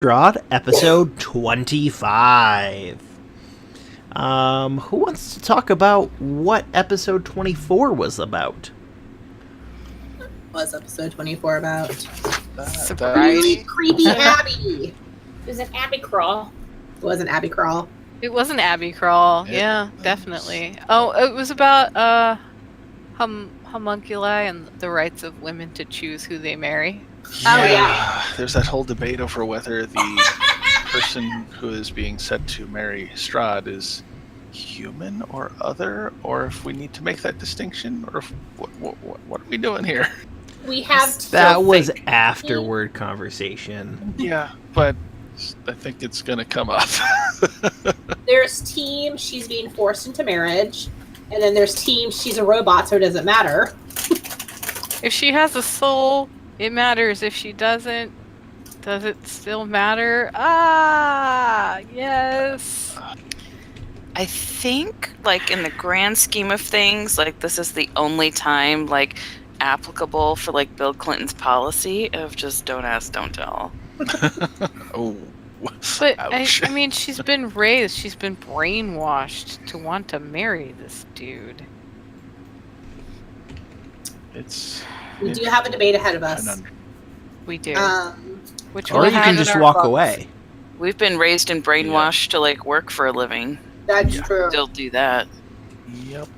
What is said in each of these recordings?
Strahd, episode 25. Who wants to talk about what episode 24 was about? Was episode 24 about? Sobriety? Creepy Abby. It was an Abby crawl. It wasn't Abby Crawl. It was an Abbey crawl. Yeah, definitely. Oh, it was about homunculi and the rights of women to choose who they marry. Oh, yeah. There's that whole debate over whether the person who is being said to marry Strahd is human or other, or if we need to make that distinction, or if, what are we doing here? We have That was afterward conversation. Yeah, but I think it's gonna come up. There's team she's being forced into marriage, and then there's team she's a robot, so it doesn't matter. If she has a soul, it matters. If she doesn't, does it still matter? Ah, yes. I think, like, in the grand scheme of things, like, this is the only time, like, applicable for, like, Bill Clinton's policy of just don't ask, don't tell. Oh. But, Ouch. I mean, she's been raised, she's been brainwashed to want to marry this dude. It's. We do have a debate ahead of us. We do. Which Or we'll you have can in just our walk books. away. We've been raised and brainwashed to, like, work for a living. That's Yeah. true. Still do that. Yep.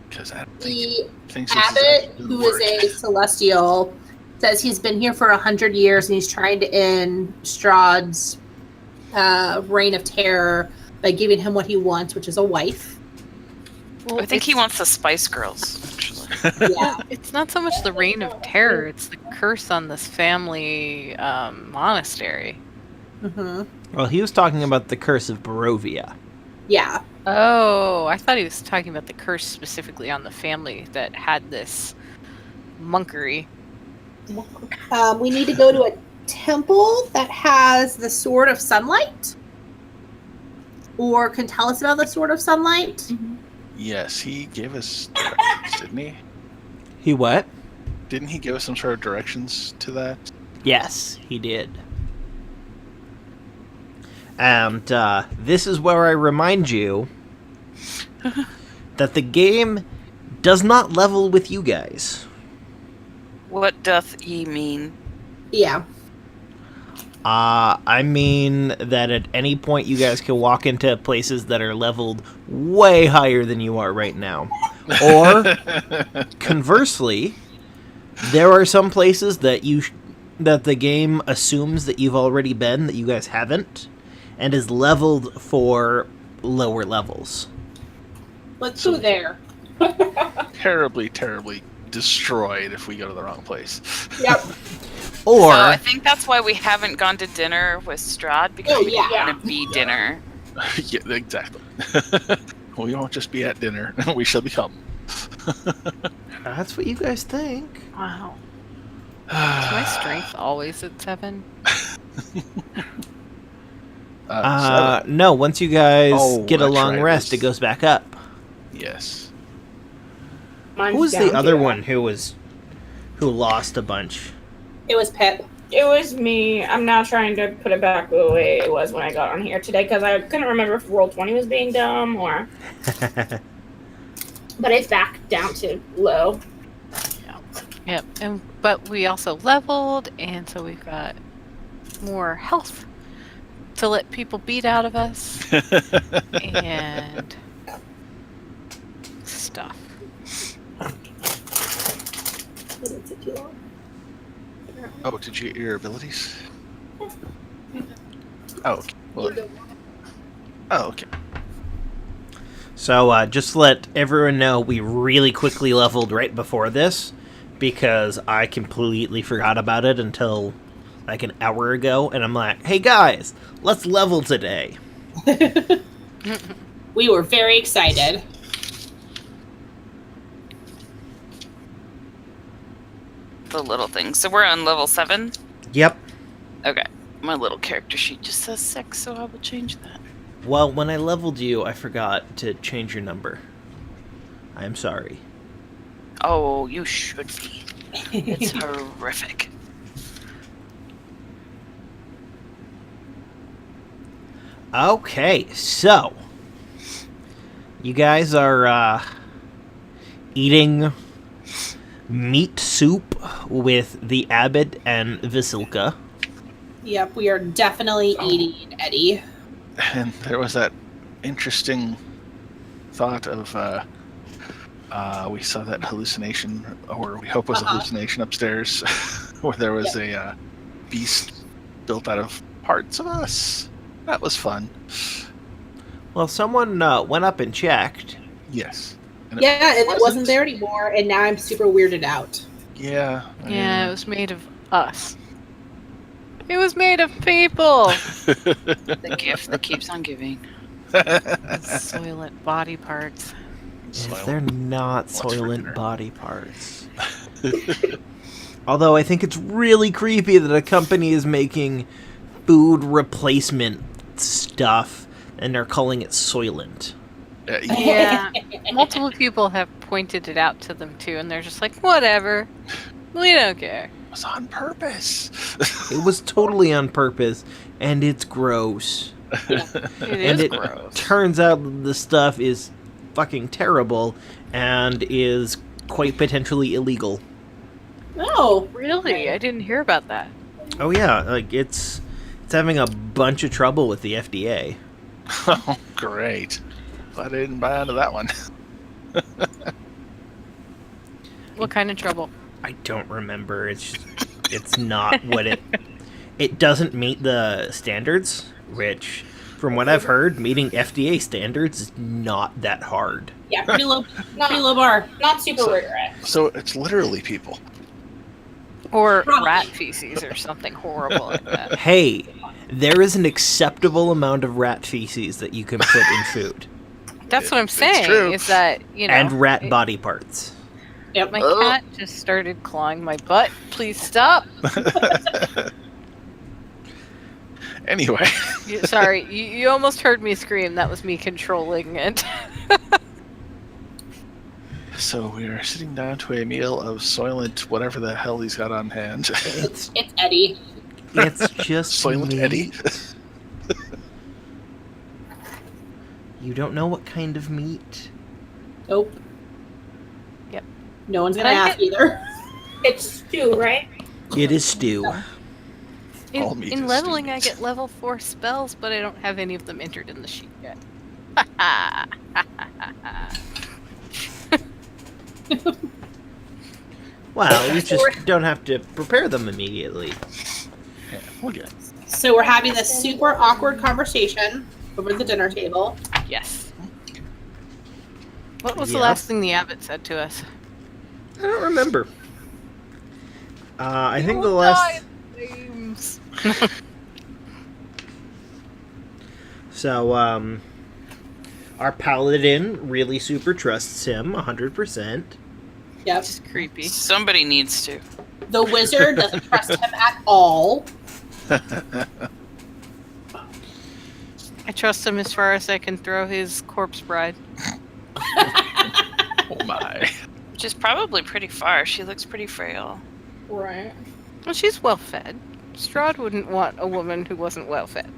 Because I think The thinks Abbot, who is a celestial, says he's been here for 100 years and he's trying to end Strahd's reign of terror by giving him what he wants, which is a wife. Well, I think he it's- wants the Spice Girls, actually. Yeah. It's not so much the reign of terror, it's the curse on this family monastery. hmm Well, he was talking about the curse of Barovia. Yeah. Oh, I thought he was talking about the curse specifically on the family that had this monkery. We need to go to a temple that has the Sword of Sunlight, or can tell us about the Sword of Sunlight. Yes, he gave us directions, didn't he? He what? Didn't he give us some sort of directions to that? Yes, he did. And this is where I remind you that the game does not level with you guys. What doth ye mean? Yeah. I mean that at any point you guys can walk into places that are leveled way higher than you are right now. Or, conversely, there are some places that that the game assumes that you've already been that you guys haven't, and is leveled for lower levels. Let's go there. Terribly, terribly destroyed if we go to the wrong place. Yep. Or, So I think that's why we haven't gone to dinner with Strahd, because Oh, we yeah. want to be dinner. Yeah, exactly. We won't just be at dinner. We shall become. that's what you guys think. Wow. Is my strength always at 7? No, once you guys Oh, get a that's long right, rest, it goes back up. Yes. Who was the other one who lost a bunch? It was Pip. It was me. I'm now trying to put it back the way it was when I got on here today because I couldn't remember if Roll 20 was being dumb or. But it's back down to low. Yep. But we also leveled, and so we've got more health to let people beat out of us. And stuff. Didn't take too long. Oh, did you get your abilities? Oh, okay. Well, okay. So, just to let everyone know, we really quickly leveled right before this, because I completely forgot about it until, like, an hour ago, and I'm like, hey guys, let's level today. We were very excited. The little things. So we're on level 7? Yep. Okay. My little character sheet just says 6, so I will change that. Well, when I leveled you, I forgot to change your number. I am sorry. Oh, you should be. It's horrific. Okay, so you guys are eating meat soup with the abbot and Vasilka. Yep, we are definitely eating Eddie. And there was that interesting thought of we saw that hallucination, or we hope was a hallucination upstairs, where there was a beast built out of parts of us. That was fun. Well, someone went up and checked. Yes. And Yeah, it wasn't there anymore, and now I'm super weirded out. Yeah. Yeah, it was made of us. It was made of people. The gift that keeps on giving. Soylent body parts. Yes, they're not What's for soylent dinner? body parts. Although I think it's really creepy that a company is making food replacement stuff and they're calling it soylent. Yeah, multiple people have pointed it out to them too, and they're just like, whatever. We don't care. It was on purpose. It was totally on purpose, and it's gross. It is gross. Turns out the stuff is fucking terrible and is quite potentially illegal. Oh, Really? I didn't hear about that. Oh yeah, like it's having a bunch of trouble with the FDA. Oh, great. Glad I didn't buy onto that one. What kind of trouble? I don't remember. It's not what it doesn't meet the standards, which from what I've heard, meeting FDA standards is not that hard. yeah, pretty low bar. Not super rigorous. So it's literally people. Or Probably. rat feces or something horrible like that. Hey, there is an acceptable amount of rat feces that you can put in food. That's what I'm It's saying, true. is that, you know... And rat body parts. Yep. My cat just started clawing my butt. Please stop. Anyway. Sorry, you almost heard me scream. That was me controlling it. So we are sitting down to a meal of soylent whatever the hell he's got on hand. It's Eddie. It's just Soylent meat. Eddie. You don't know what kind of meat? Nope. Yep. No one's gonna I ask either. It's stew, right? It is stew. All meat In is leveling, stew I meat. get level 4 spells, but I don't have any of them entered in the sheet yet. Well, you just don't have to prepare them immediately. Yeah, we'll get it. So we're having this super awkward conversation over the dinner table. Yes. What was the Yep. last thing the abbot said to us? I don't remember. I think the last... So, our paladin really super trusts him 100%. Yep. Just creepy. Somebody needs to. The wizard doesn't trust him at all. I trust him as far as I can throw his corpse bride. Oh my. Which is probably pretty far. She looks pretty frail. Right. Well, she's well fed. Strahd wouldn't want a woman who wasn't well fed.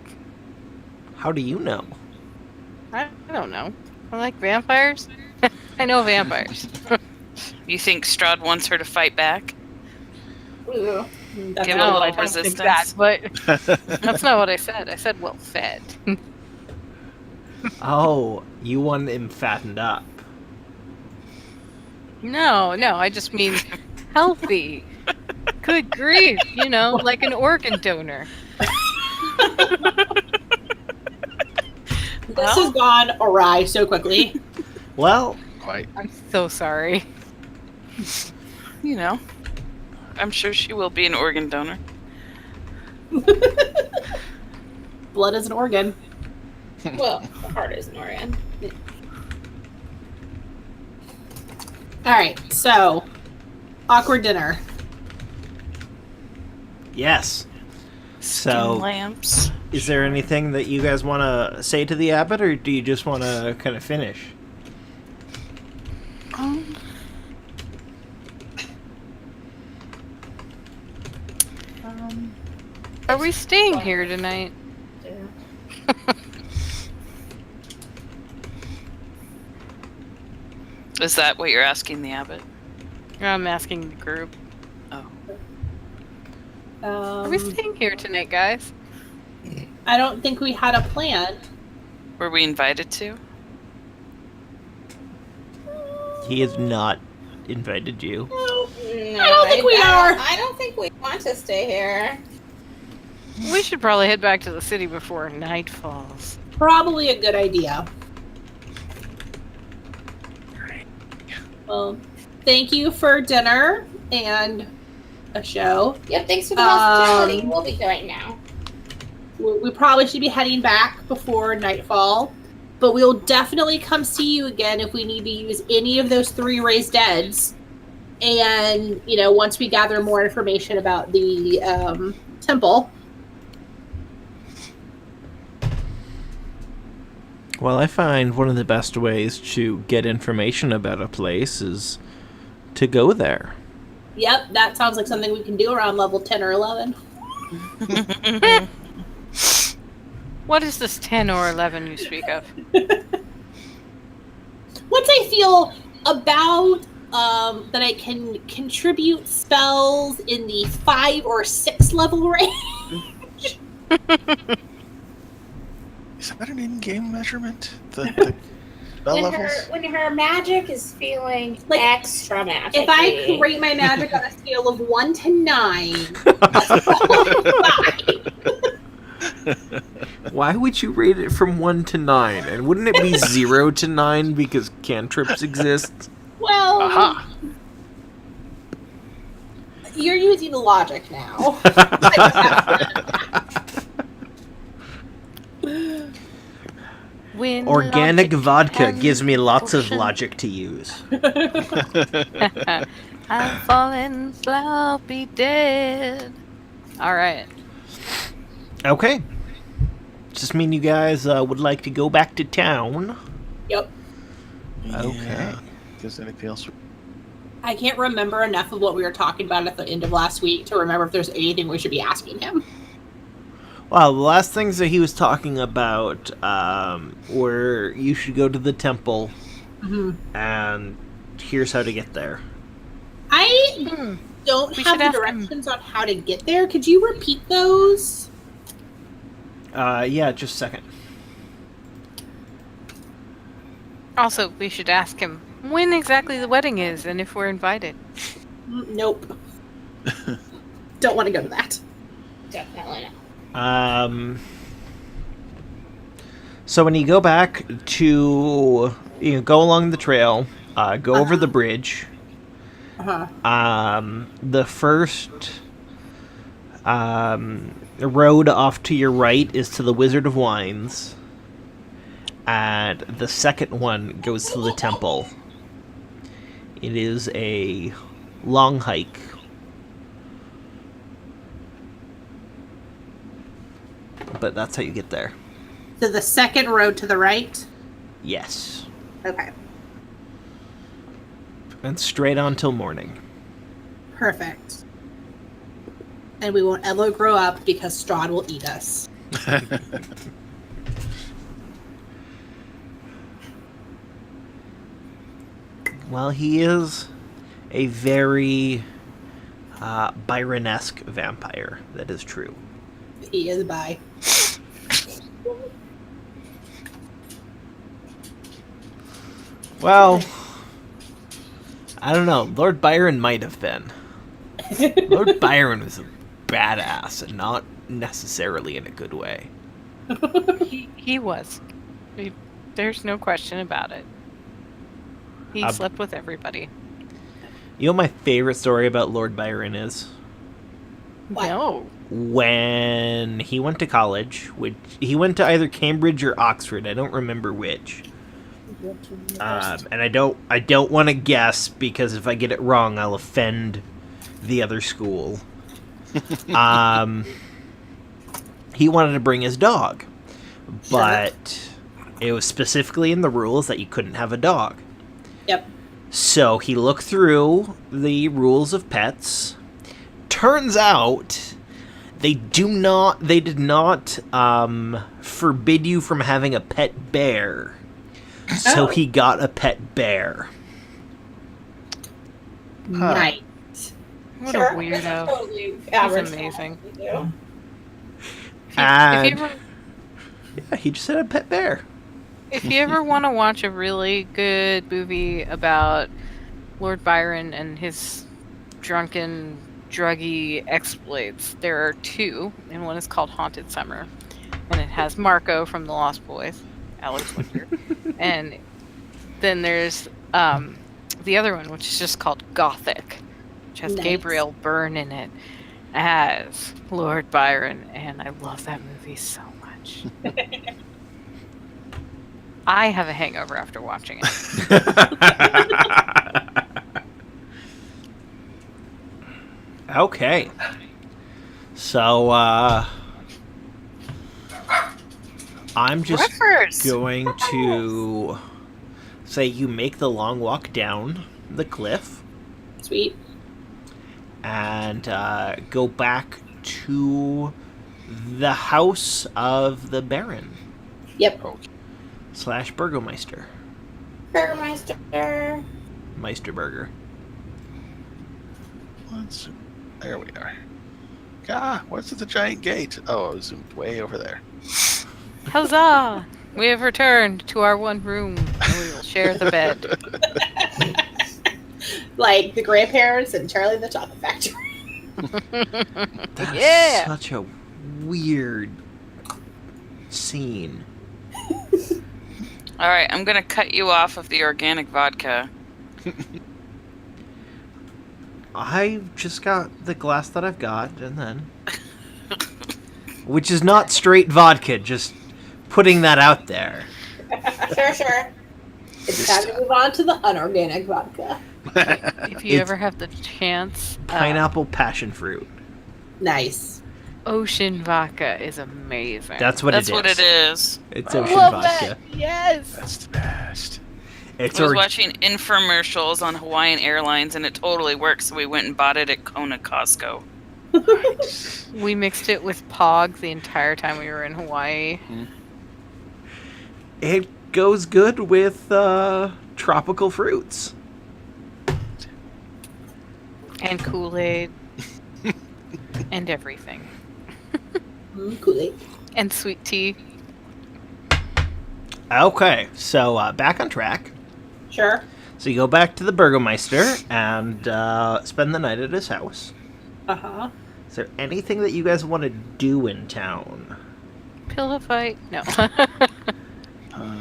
How do you know? I don't know. I like vampires. I know vampires. You think Strahd wants her to fight back? Ooh. That's Give a it a little little I don't think that, but that's not what I said. I said well fed. Oh, you want him fattened up. No, I just mean healthy. Good grief, like an organ donor. This has gone awry so quickly. Well, Quite. I'm so sorry. You know. I'm sure she will be an organ donor. Blood is an organ. Well, the heart is an organ. Alright, so awkward dinner. yes. Skin So, lamps. is there anything that you guys want to say to the abbot, or do you just want to kind of finish? Are we staying here tonight? Is that what you're asking the abbot? I'm asking the group. Oh. Are we staying here tonight, guys? I don't think we had a plan. Were we invited to? He has not invited you. No, I don't think we are. I don't think we want to stay here. We should probably head back to the city before night falls. Probably a good idea. Well, thank you for dinner and a show. Yep, thanks for the hospitality. We'll be going now. We probably should be heading back before nightfall, but we'll definitely come see you again if we need to use any of those 3 raised deads. And, once we gather more information about the temple. Well, I find one of the best ways to get information about a place is to go there. Yep, that sounds like something we can do around level 10 or 11. What is this 10 or 11 you speak of? Once I feel about that I can contribute spells in the 5 or 6 level range. Is that an in-game measurement? The spell levels? When her magic is feeling Like, extra magic. If I could rate my magic on a scale of 1 to 9, 5. Why would you rate it from 1 to 9? And wouldn't it be 0 to 9 because cantrips exist? Well, Aha! you're using logic now. When Organic logic vodka and gives me lots of potion. logic to use. I'm falling, I'll be dead. Alright. Okay. Just mean you guys would like to go back to town. Yep. Okay. Yeah. Is anything else? I can't remember enough of what we were talking about at the end of last week to remember if there's anything we should be asking him. Well, the last things that he was talking about were you should go to the temple, and here's how to get there. I don't We have should the ask him. directions on how to get there. Could you repeat those? Yeah, just a second. Also, we should ask him when exactly the wedding is and if we're invited. Nope. Don't want to go to that. Definitely not. So when you go back to, go along the trail, go over the bridge. The first road off to your right is to the Wizard of Wines, and the second one goes to the temple. It is a long hike. But that's how you get there. So the second road to the right? Yes. Okay. And straight on till morning. Perfect. And we won't ever grow up because Strahd will eat us. Well, he is a very Byron-esque vampire. That is true. He is bi. Well, I don't know. Lord Byron might have been. Lord Byron was a badass, and not necessarily in a good way. He was. There's no question about it. He slept with everybody. You know what my favorite story about Lord Byron is? What? No. When he went to college, which he went to either Cambridge or Oxford, I don't remember which. And I don't want to guess because if I get it wrong, I'll offend the other school. He wanted to bring his dog, but it was specifically in the rules that you couldn't have a dog. Yep. So he looked through the rules of pets. Turns out They did not forbid you from having a pet bear. So he got a pet bear. Nice. What Sure. a weirdo. Totally He's average. amazing. Yeah. And If yeah, he just had a pet bear. you ever want to watch a really good movie about Lord Byron and his drunken, druggy exploits, there are two, and one is called Haunted Summer, and it has Marco from The Lost Boys, Alex Winter, and then there's the other one, which is just called Gothic, which has Nice. Gabriel Byrne in it as Lord Byron, and I love that movie so much. I have a hangover after watching it. Okay. So, I'm just Riffers! going to say you make the long walk down the cliff Sweet. and go back to the house of the Baron Yep. / Burgomeister. Burgermeister. Meisterburger. There we are. Ah, what's at the giant gate? Oh, I zoomed way over there. Huzzah! We have returned to our one room, and we will share the bed. Like the grandparents and Charlie and the Chocolate Factory. That's Yeah! such a weird scene. Alright, I'm gonna cut you off of the organic vodka. I just got the glass that I've got, and then... Which is not straight vodka, just putting that out there. Sure. It's time to move on to the unorganic vodka. If you It's ever have the chance, Pineapple passion fruit. Nice. ocean vodka is amazing. That's what That's it is. what it is. It's ocean Love vodka. that. Yes. That's the best. It's I was or- watching infomercials on Hawaiian Airlines and it totally worked, so we went and bought it at Kona Costco. We mixed it with Pog the entire time we were in Hawaii. It goes good with tropical fruits. And Kool-Aid. And everything. Kool-Aid. And sweet tea. Okay, so back on track. Sure. So you go back to the Burgomeister and spend the night at his house. Uh-huh. Is there anything that you guys want to do in town? Pillow fight? No.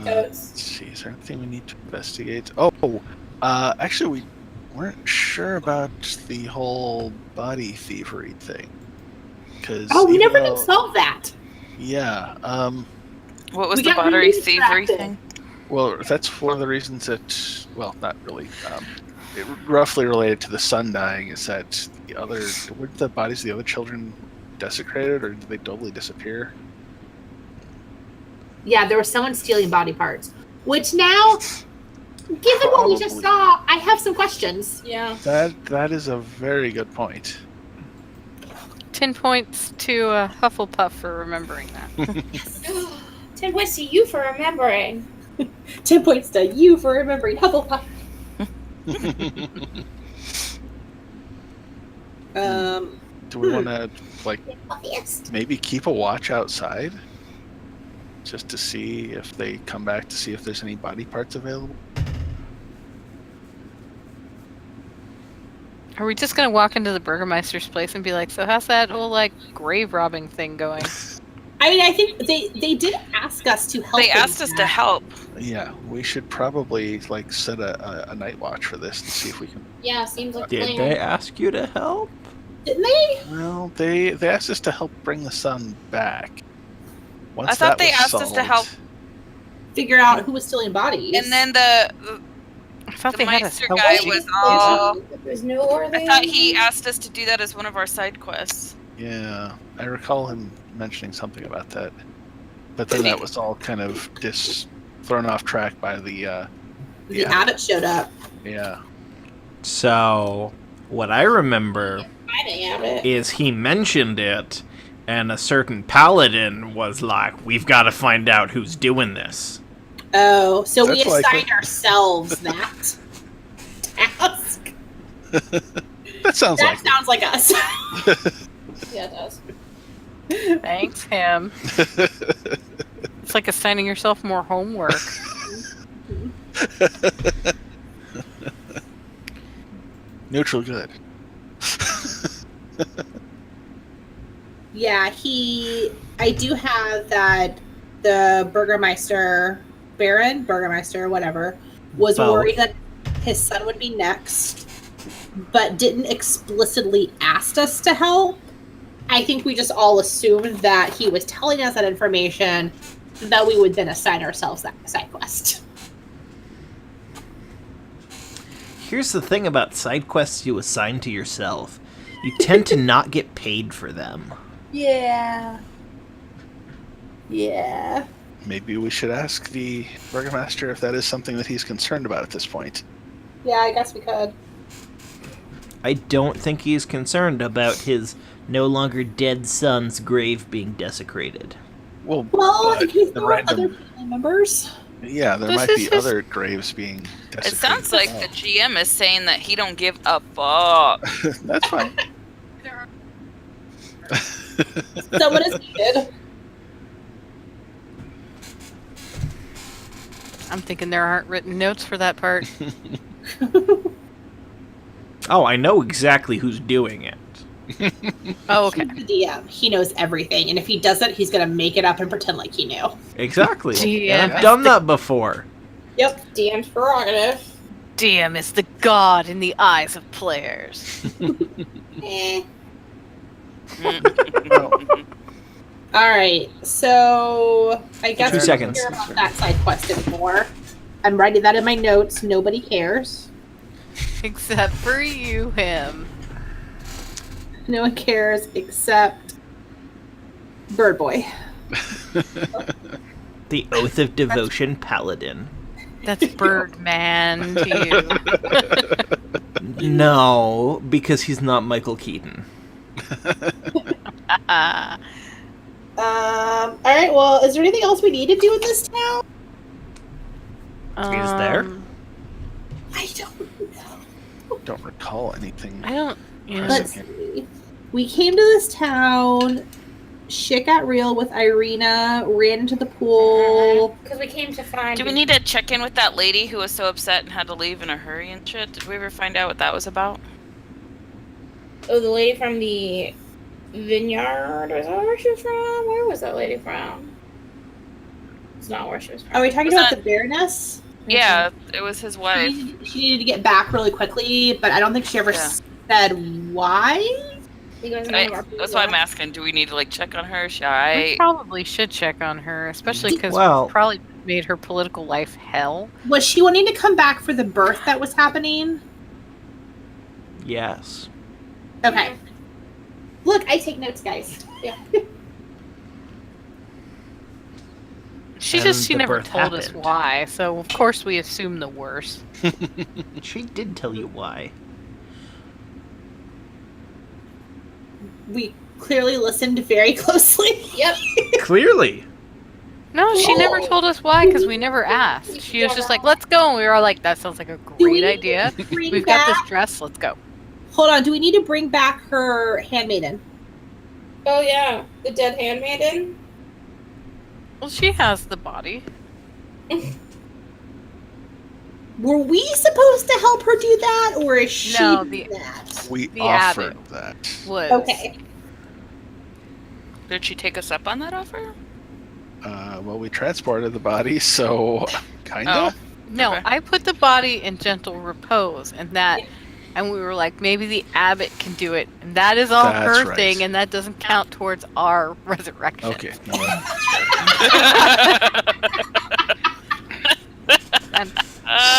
Let's see, is there anything we need to investigate? Oh, actually, we weren't sure about the whole body thievery thing. Cause Oh, we even never though- did solve that. Yeah, What was We the got battery really thievery distracted. thing? well, that's one of the reasons that, well, not really. It roughly related to the son dying is that were the bodies of the other children desecrated, or did they totally disappear? Yeah, there was someone stealing body parts. Which now, given what we just Probably. saw, I have some questions. Yeah. That is a very good point. 10 points to Hufflepuff for remembering that. 10 points to you for remembering. 10 points to you for remembering Hufflepuff. Do we want to Obvious. maybe keep a watch outside, just to see if they come back to see if there's any body parts available? Are we just gonna walk into the Burgermeister's place and be like, so how's that whole, like, grave robbing thing going? I mean, I think they did ask us to help. They them asked us to help. Yeah, we should probably set a night watch for this to see if we can. Yeah, seems like a Did plan. they ask you to help? Didn't they? Well, they asked us to help bring the sun back. Once I thought that they was asked us to solved- help. Figure out who was stealing bodies. And then the I thought The they had us Meister help. guy Wait, was wait, all. There's no order. I thought he asked us to do that as one of our side quests. Yeah, I recall him mentioning something about that, but then that was all kind of thrown off track by the the abbot showed up. yeah. So, what I remember Finding abbot. is he mentioned it, And a certain paladin was like, we've got to find out who's doing this. Oh, so we That's likely. assigned ourselves that task. That sounds That like sounds like us. Yeah, it does. Thanks, him. It's like assigning yourself more homework. neutral good. Yeah, I do have that the Byron, whatever, was Both. worried that his son would be next, but didn't explicitly ask us to help. I think we just all assumed that he was telling us that information, that we would then assign ourselves that side quest. Here's the thing about side quests you assign to yourself. You tend to not get paid for them. Yeah. Yeah. Maybe we should ask the burgomaster if that is something that he's concerned about at this point. Yeah, I guess we could. I don't think he's concerned about his no longer dead son's grave being desecrated. Well, Well, but he's the got random- other family members. yeah, there This might is be just- other graves being desecrated. It sounds like the GM is saying that he don't give a fuck. That's fine. Someone is needed. I'm thinking there aren't written notes for that part. Oh, I know exactly who's doing it. Oh, okay. He's the DM. He knows everything, and if he doesn't, he's gonna make it up and pretend like he knew. Exactly. GM And I've is done the- that before. Yep, DM's prerogative. DM is the god in the eyes of players. Eh. Well, All right, so I guess 2 we don't seconds. care about that side quest anymore. I'm writing that in my notes. Nobody cares. Except for you, him. No one cares except Bird Boy. The Oath of Devotion Paladin. That's Birdman to you. No, because he's not Michael Keaton. All right. Well, is there anything else we need to do in this town? Is there? I don't know. don't recall anything. I don't. Yeah. Let's see. We came to this town. Shit got real with Irina. Ran into the pool. Because we came to find. Do we need to check in with that lady who was so upset and had to leave in a hurry and shit? Did we ever find out what that was about? Oh, the lady from the vineyard. Was that where she was from? Where was that lady from? It's not where she was from. Are we talking Was about that- the Baroness? Yeah, it was his wife. She needed to get back really quickly, but I don't think she ever Yeah. said why. Because That's why I'm asking. Do we need to like check on her? Should We I? probably should check on her, especially because Well- we probably made her political life hell. Was she wanting to come back for the birth that was happening? Yes. Okay. Look, I take notes, guys. Yeah. She And she the never birth told us happened. why, so of course we assume the worst. She did tell you why. We clearly listened very closely. Yep. Clearly. No, she never Oh. told us why because we never asked. She was just like, "Let's go," and we were all like, "That sounds like a Do we great idea. bring We've got back- this dress. Let's go." Hold on. Do we need to bring back her handmaiden? Oh yeah, the dead handmaiden. Well, she has the body. Were we supposed to help her do that, or is she No, doing that? We The offered abbot. that. Was Okay. Did she take us up on that offer? Well, we transported the body, so kind Oh. of. No, Okay. I put the body in gentle repose, and we were like, maybe the abbot can do it, and that is all That's her right. thing, and that doesn't count towards our resurrection. Okay. No, And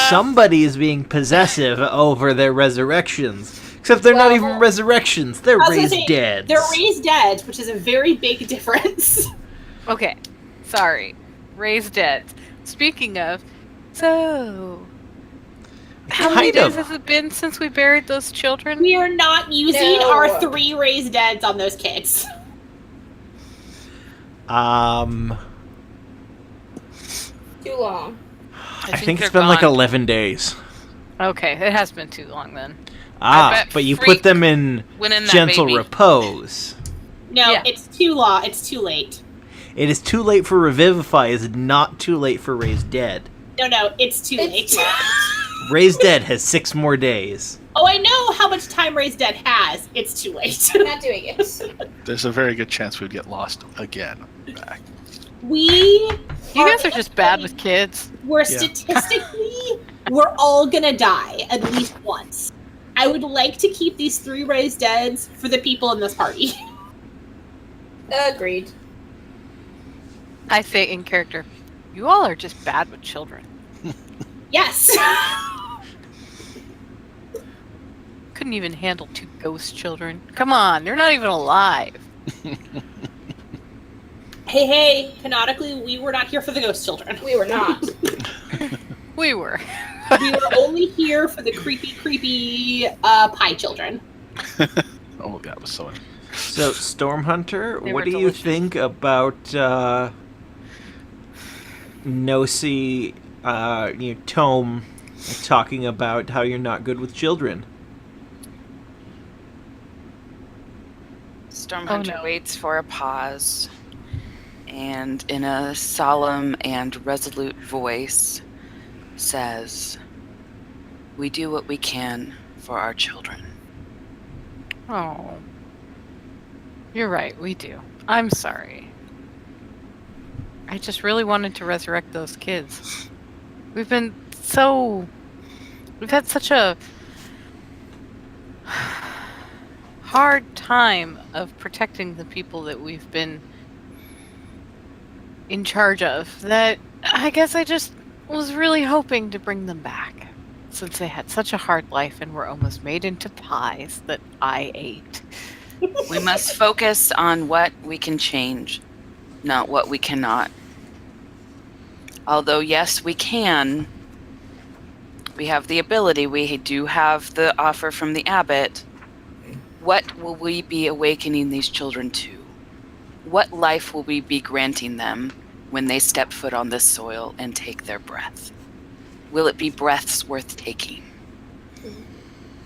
Somebody is being possessive over their resurrections. Except they're not even resurrections. They're I was gonna raised say, dead. They're raised dead, which is a very big difference. okay, sorry, raised dead. Speaking of, so how many Kind days of. has it been since we buried those children? We are not using No. our 3 raised deads on those kids. Too long. I think it's they're been like gone. 11 days. Okay, it has been too long then. bet But you Freak put them in went in that gentle baby. repose. No, Yeah. it's too long. It's too late. It is too late for Revivify, is not too late for Raise Dead. No, it's too late. Raise Dead has 6 more days. Oh, I know how much time Raise Dead has. It's too late. I'm not doing it. There's a very good chance we'd get lost again back. You guys are just bad with kids. We're statistically, we're all gonna die at least once. I would like to keep these 3 Raised Deads for the people in this party. Agreed. I say in character, you all are just bad with children. Yes. Couldn't even handle 2 ghost children. Come on, they're not even alive. Hey, canonically, we were not here for the ghost children. We were not. We were. We were only here for the creepy pie children. Oh, that was so. So, Stormhunter, They what were do delicious. you think about Nosy, Tome talking about how you're not good with children? Stormhunter Oh, no. waits for a pause, and in a solemn and resolute voice says, "We do what we can for our children." Oh. You're right, we do. I'm sorry. I just really wanted to resurrect those kids. We've had such a hard time of protecting the people that we've been in charge of that I guess I just was really hoping to bring them back, since they had such a hard life and were almost made into pies that I ate. We must focus on what we can change, not what we cannot. Although, yes, we can. We have the ability. We do have the offer from the abbot. What will we be awakening these children to? What life will we be granting them when they step foot on this soil and take their breath? Will it be breaths worth taking?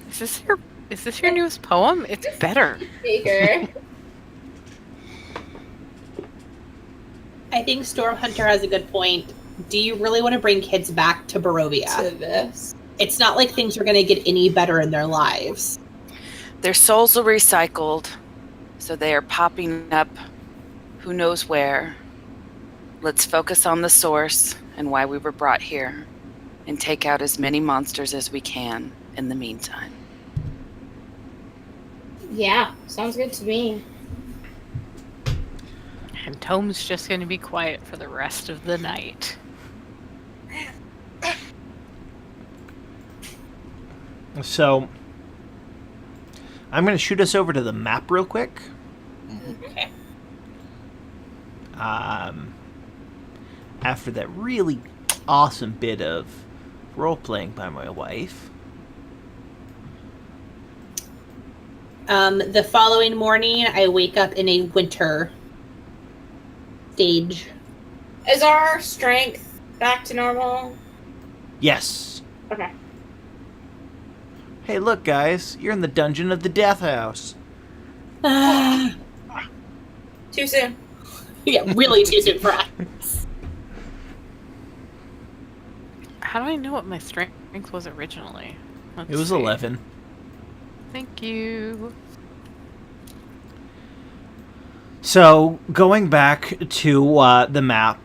Is this your newest poem? It's better. Baker. I think Stormhunter has a good point. Do you really want to bring kids back to Barovia? To this. It's not like things are going to get any better in their lives. Their souls are recycled, so they are popping up who knows where. Let's focus on the source and why we were brought here, and take out as many monsters as we can in the meantime. Yeah, sounds good to me. And Tome's just going to be quiet for the rest of the night. So, I'm going to shoot us over to the map real quick. Okay. After that really awesome bit of role-playing by my wife. The following morning, I wake up in a winter stage. Is our strength back to normal? Yes. Okay. Hey, look, guys. You're in the dungeon of the Death House. Yeah, Too soon. really too soon for us. How do I know what my strength was originally? Let's It was see. 11. Thank you. So, going back to the map,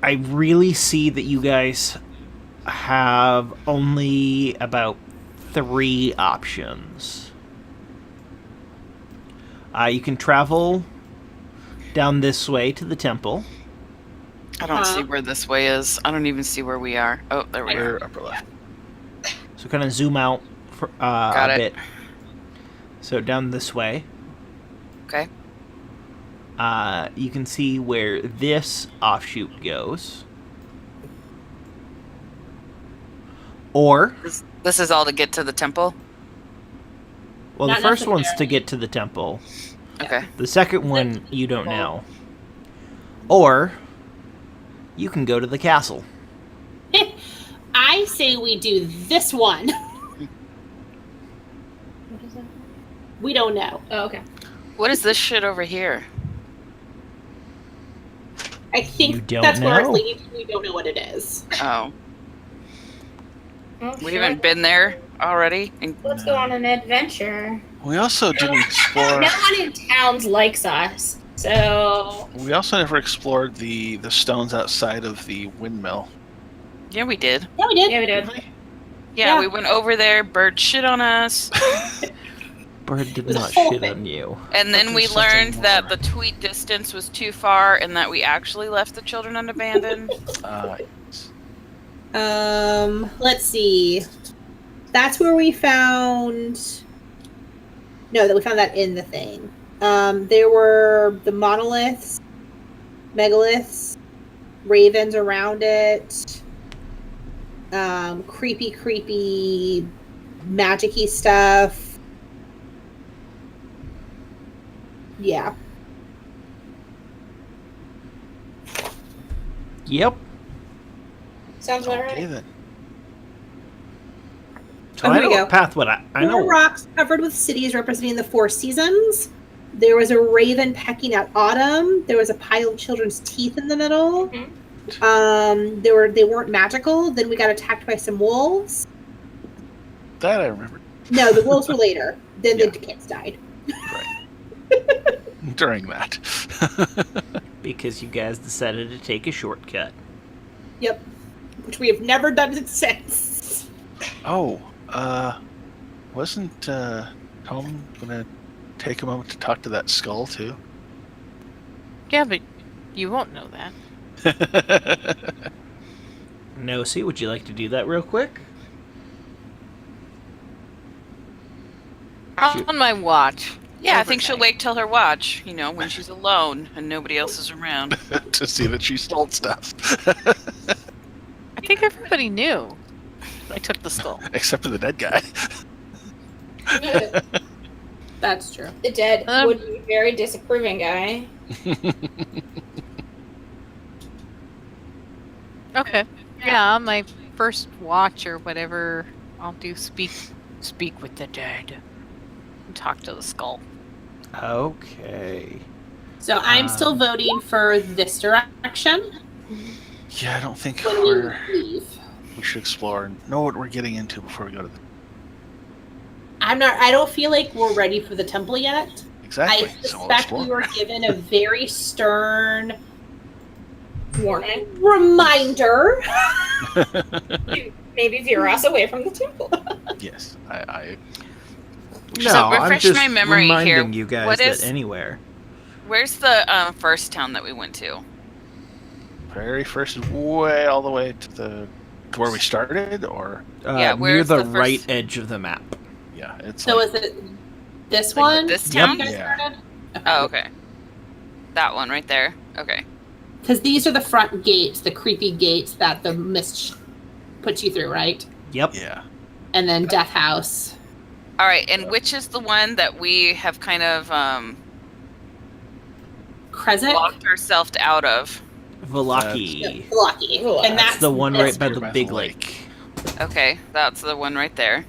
I really see that you guys have only about 3 options. You can travel down this way to the temple. I don't see where this way is. I don't even see where we are. Oh, there we are. We're upper left. So kind of zoom out for, Got a it. bit. So down this way. Okay. You can see where this offshoot goes. Or, This is all to get to the temple? well, the Not first one's to necessarily. get to the temple. Okay. The second one, you don't know. Or you can go to the castle. I say we do this one. What is that? We don't know. Oh, okay. What is this shit over here? I You think don't that's where know? it's leading. We don't know what it is. Oh, Well, we sure. haven't been there already. And Let's go on an adventure. We also didn't explore. No one in towns likes us, so We also never explored the stones outside of the windmill. yeah, we did. Yeah, we did. yeah, we did. Really? Yeah, Yeah. we went over there. Bird shit on us, Bird did The not whole shit thing. on you. and then But we there's something learned that more. the tweet distance was too far, and that we actually left the children unabandoned. Let's see. That's where we found. No, that we found that in the thing. There were the monoliths, megaliths, ravens around it. Creepy, magic-y stuff. Yeah. Yep. Sounds about Okay right. then. So Oh, I here know we what go. path would I Four know. rocks covered with cities representing the four seasons. There was a raven pecking at autumn. There was a pile of children's teeth in the middle. Mhm. They weren't magical. Then we got attacked by some wolves. That I remember. No, the wolves were later. Then Yeah. the kids died. During that. Because you guys decided to take a shortcut. Yep. Which we have never done since. Oh, wasn't Tome gonna take a moment to talk to that skull too? Yeah, but you won't know that. Nosy, would you like to do that real quick? Shoot. On my watch. Yeah, I think she'll Overnight. wait till her watch. You know, when she's alone and nobody else is around. To see that she stole stuff. I think everybody knew. I took the skull. Except for the dead guy. That's true. The dead Um, would be very disapproving guy. Okay. Yeah, on my first watch or whatever, I'll do speak with the dead. And talk to the skull. Okay. So I'm still voting for this direction Yeah, I don't think when we leave. we should explore and know what we're getting into before we go to the. I don't feel like we're ready for the temple yet. Exactly. I So we'll suspect we explore. were given a very stern Warning. reminder. Maybe veer us away from the temple. Yes, I No, So I'm refresh just my memory reminding here. you guys What is- that anywhere. Where's the first town that we went to? very first way all the way to where we started, or Yeah, Near where's the the first- right edge of the map. yeah, it's So like, is it this Like one? this Yep. town? You guys Yeah. started? Oh, okay. That one right there. Okay. Because these are the front gates, the creepy gates that the mist puts you through, right? Yep. yeah. And then Death House. All right, and which is the one that we have kind of Kresik? locked ourselves out of? Vallaki. Vallaki. Vallaki. And that's the one this right by Here the big lake. Okay, that's the one right there.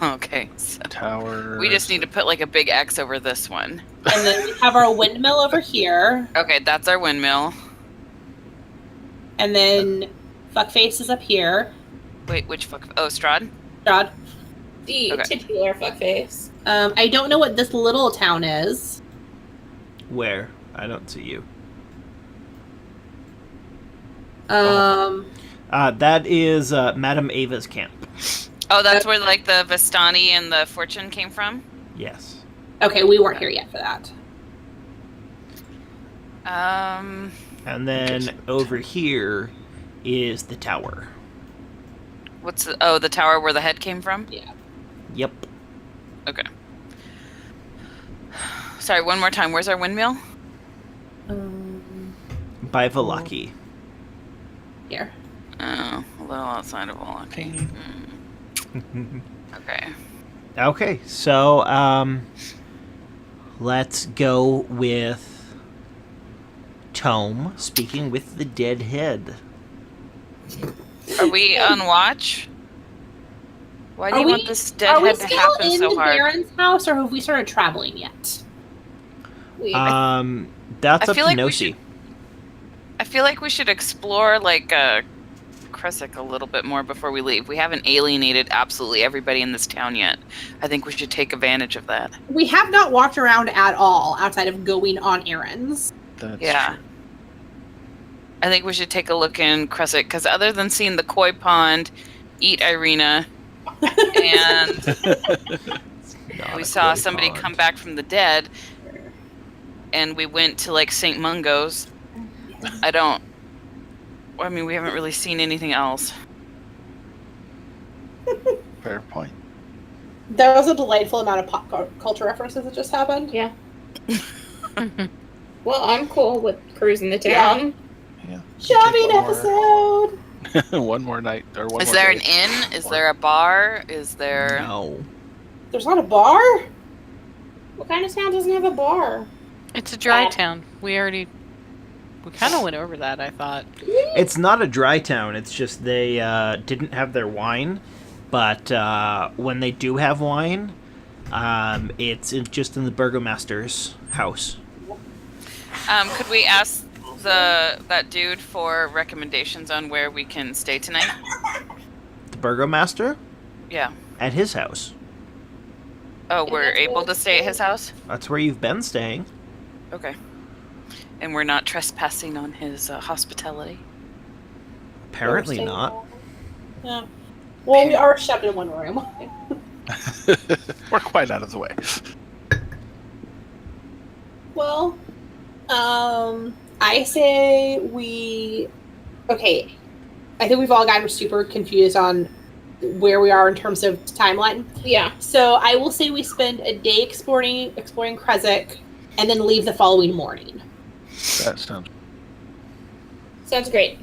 Okay, so Tower. we just need to put like a big X over this one. And then we have our windmill over here. Okay, that's our windmill. And then Fuckface is up here. Wait, which fuck? Oh, Strahd? Strahd. The Okay. titular fuckface. I don't know what this little town is. Where? I don't see you. That is Madame Ava's camp. Oh, that's where like the Vastani and the Fortune came from? Yes. Okay, we weren't here yet for that. And then over here is the tower. What's the tower where the head came from? Yep. Okay. Sorry, one more time. Where's our windmill? By Vallaki. Here. Oh, a little outside of Vallaki. Okay. Okay, so let's go with Tome speaking with the dead head. Are we on watch? Why do you want this deadhead to happen so hard? Are we still in the Baron's house, or have we started traveling yet? That's I up feel to like we Nosy. I feel like we should explore, like, Kresik a little bit more before we leave. We haven't alienated absolutely everybody in this town yet. I think we should take advantage of that. We have not walked around at all outside of going on errands. That's Yeah. true. I think we should take a look in Kresik, because other than seeing the koi pond, eat Irina, and we saw somebody come back from the dead, and we went to, like, St. Mungo's. We haven't really seen anything else. Fair point. There was a delightful amount of pop culture references that just happened. Yeah. Well, I'm cool with cruising the town. Yeah. Shopping Take episode! one more night, or one Is more there day. an inn? Is there a bar? Is there... No. There's not a bar? What kind of town doesn't have a bar? It's a dry town. We kind of went over that, I thought. It's not a dry town. It's just they didn't have their wine. But when they do have wine, it's just in the burgomaster's house. Could we ask that dude for recommendations on where we can stay tonight? The burgomaster? Yeah. At his house. Oh, we're able to stay at his house? That's where you've been staying. Okay. And we're not trespassing on his hospitality? Apparently not. Yeah. Well, we are shoved in one room. We're quite out of the way. Well, I say we... Okay. I think we've all gotten super confused on where we are in terms of timeline. Yeah. So I will say we spend a day exploring Kresik, and then leave the following morning. That sounds. Sounds great.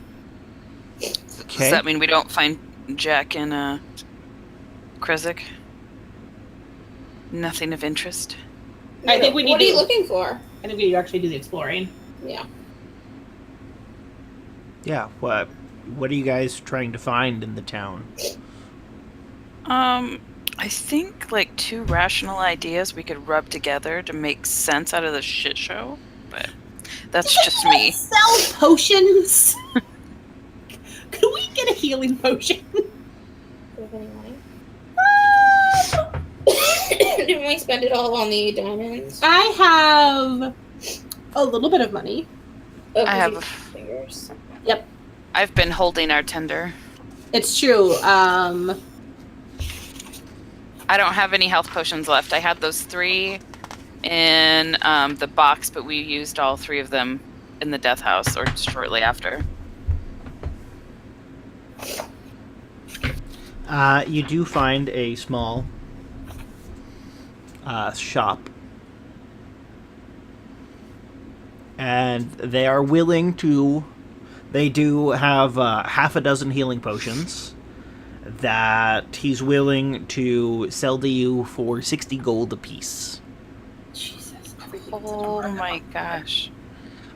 Does Okay. that mean we don't find Jack and Kresik? Nothing of interest? I think we need What are you to- looking for? I think we need to actually do the exploring. Yeah. Yeah, what are you guys trying to find in the town? I think, like, 2 rational ideas we could rub together to make sense out of the shit show, but that's just me. Sell potions. Could we get a healing potion? Do you have any money? Didn't we spend it all on the diamonds? I have a little bit of money. Oh, I have- fingers. I've been holding our tender. It's true. I don't have any health potions left. I had those 3 in the box, but we used all 3 of them in the death house, or shortly after. You do find a small shop. And they are willing to... They do have half a dozen healing potions that he's willing to sell to you for 60 gold apiece. Jesus. Oh my gosh.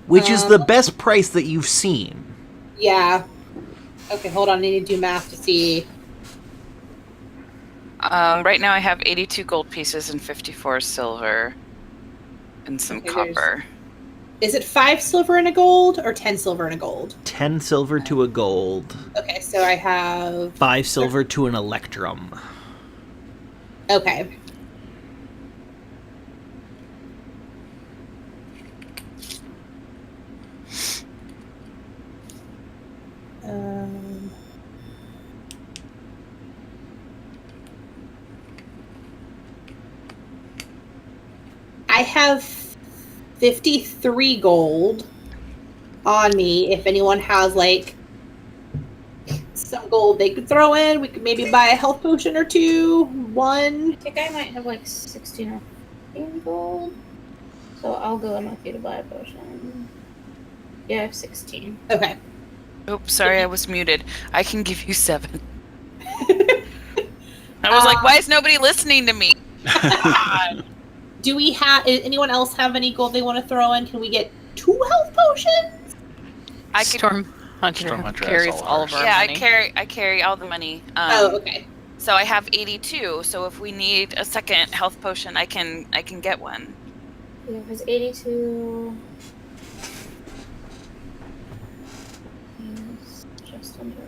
Which is the best price that you've seen. Yeah. Okay, hold on. I need to do math to see. Right now I have 82 gold pieces and 54 silver and some Okay, copper. Is it 5 silver and a gold, or 10 silver and a gold? 10 silver to a gold. Okay, so I have... 5 silver to an electrum. Okay. I have 53 gold on me. If anyone has, like, some gold they could throw in, we could maybe buy a health potion or 2. 1. I think I might have like 16 or 15 gold. So I'll go in with you to buy a potion. Yeah, I have 16. Okay. Oops, sorry, I was muted. I can give you 7. I was like, why is nobody listening to me? Do we have... Anyone else have any gold they want to throw in? Can we get 2 health potions? I could. Storm Hunter carries has all of our Yeah, money. I carry all the money. Okay. So I have 82. So if we need a second health potion, I can get one. Yeah, it was 82. It's just under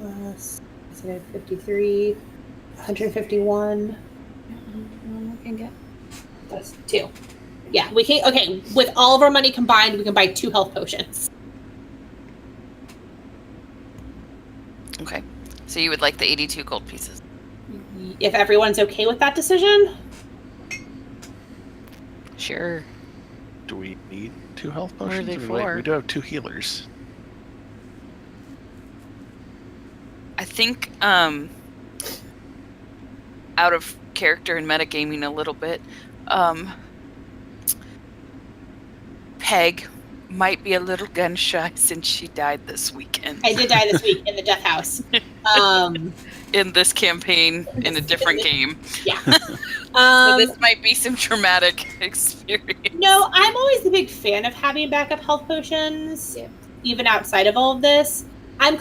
100. So I have 53, 151. I can get. That's 2. Yeah, we can. Okay, with all of our money combined, we can buy 2 health potions. Okay. So you would like the 82 gold pieces? If everyone's okay with that decision. Sure. Do we need 2 health What are potions? they Wait, for? we do have 2 healers. I think out of character and metagaming a little bit, Peg might be a little gun shy since she died this weekend. I did die this week in the death house. In this campaign, in a different game. Yeah. So this might be some traumatic experience. No, I'm always a big fan of having backup health potions, Yeah. even outside of all of this. I'm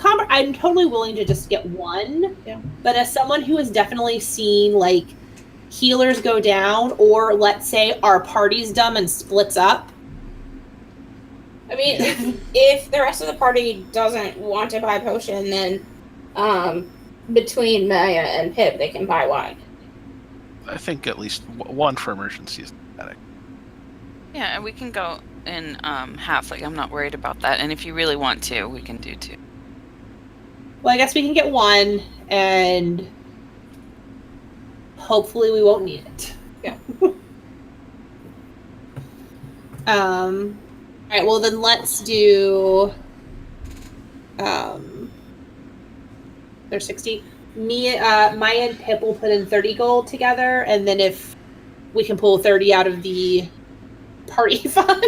totally willing to just get 1. Yeah. But as someone who has definitely seen like healers go down, or let's say our party's dumb and splits up. I mean, if the rest of the party doesn't want to buy a potion, then between Maya and Pip, they can buy one. I think at least 1 for emergencies. Yeah, and we can go in half. Like, I'm not worried about that. And if you really want to, we can do 2. Well, I guess we can get 1, and hopefully we won't need it. Yeah. All right. Well, then let's do. There's 60. Maya and Pip will put in 30 gold together, and then if we can pull 30 out of the party fund.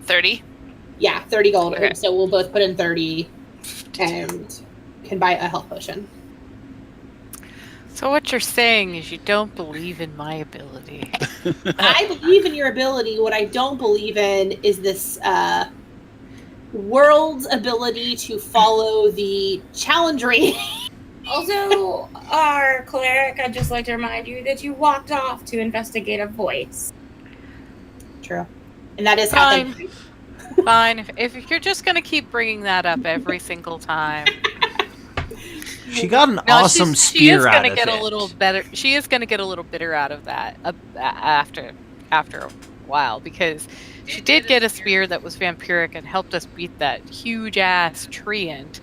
30? Yeah, 30 gold. Okay. So we'll both put in 30 and can buy a health potion. So what you're saying is you don't believe in my ability. I believe in your ability. What I don't believe in is this world's ability to follow the challenge rating. Also, our cleric, I'd just like to remind you that you walked off to investigate a voice. True. And that is Fine. happening. Fine. If you're just going to keep bringing that up every single time. She got an No, awesome she is spear out gonna of get it. a little better. She is going to get a little bitter out of that after a while, because she did get a spear that was vampiric and helped us beat that huge ass treant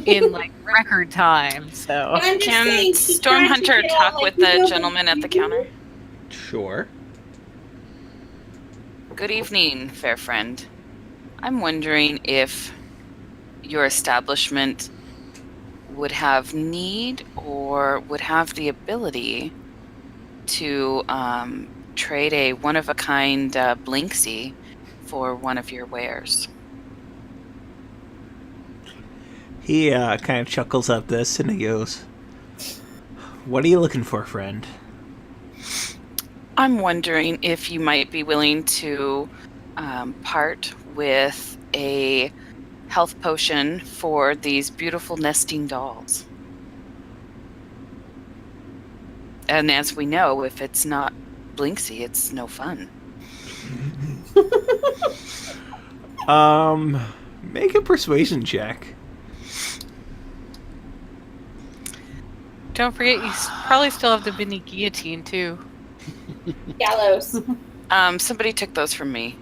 in like record time. So I'm just Can saying, she's Storm trying to Hunter get out, talk like, with you the know, gentleman at the counter? Sure. Good evening, fair friend. I'm wondering if your establishment would have need or would have the ability to trade a one-of-a-kind Blinksy for one of your wares. He kind of chuckles at this and he goes, "What are you looking for, friend?" I'm wondering if you might be willing to part with a health potion for these beautiful nesting dolls. And as we know, if it's not Blinksy, it's no fun. Make a persuasion check. don't forget, you probably still have the mini guillotine too. Gallows. Somebody took those from me.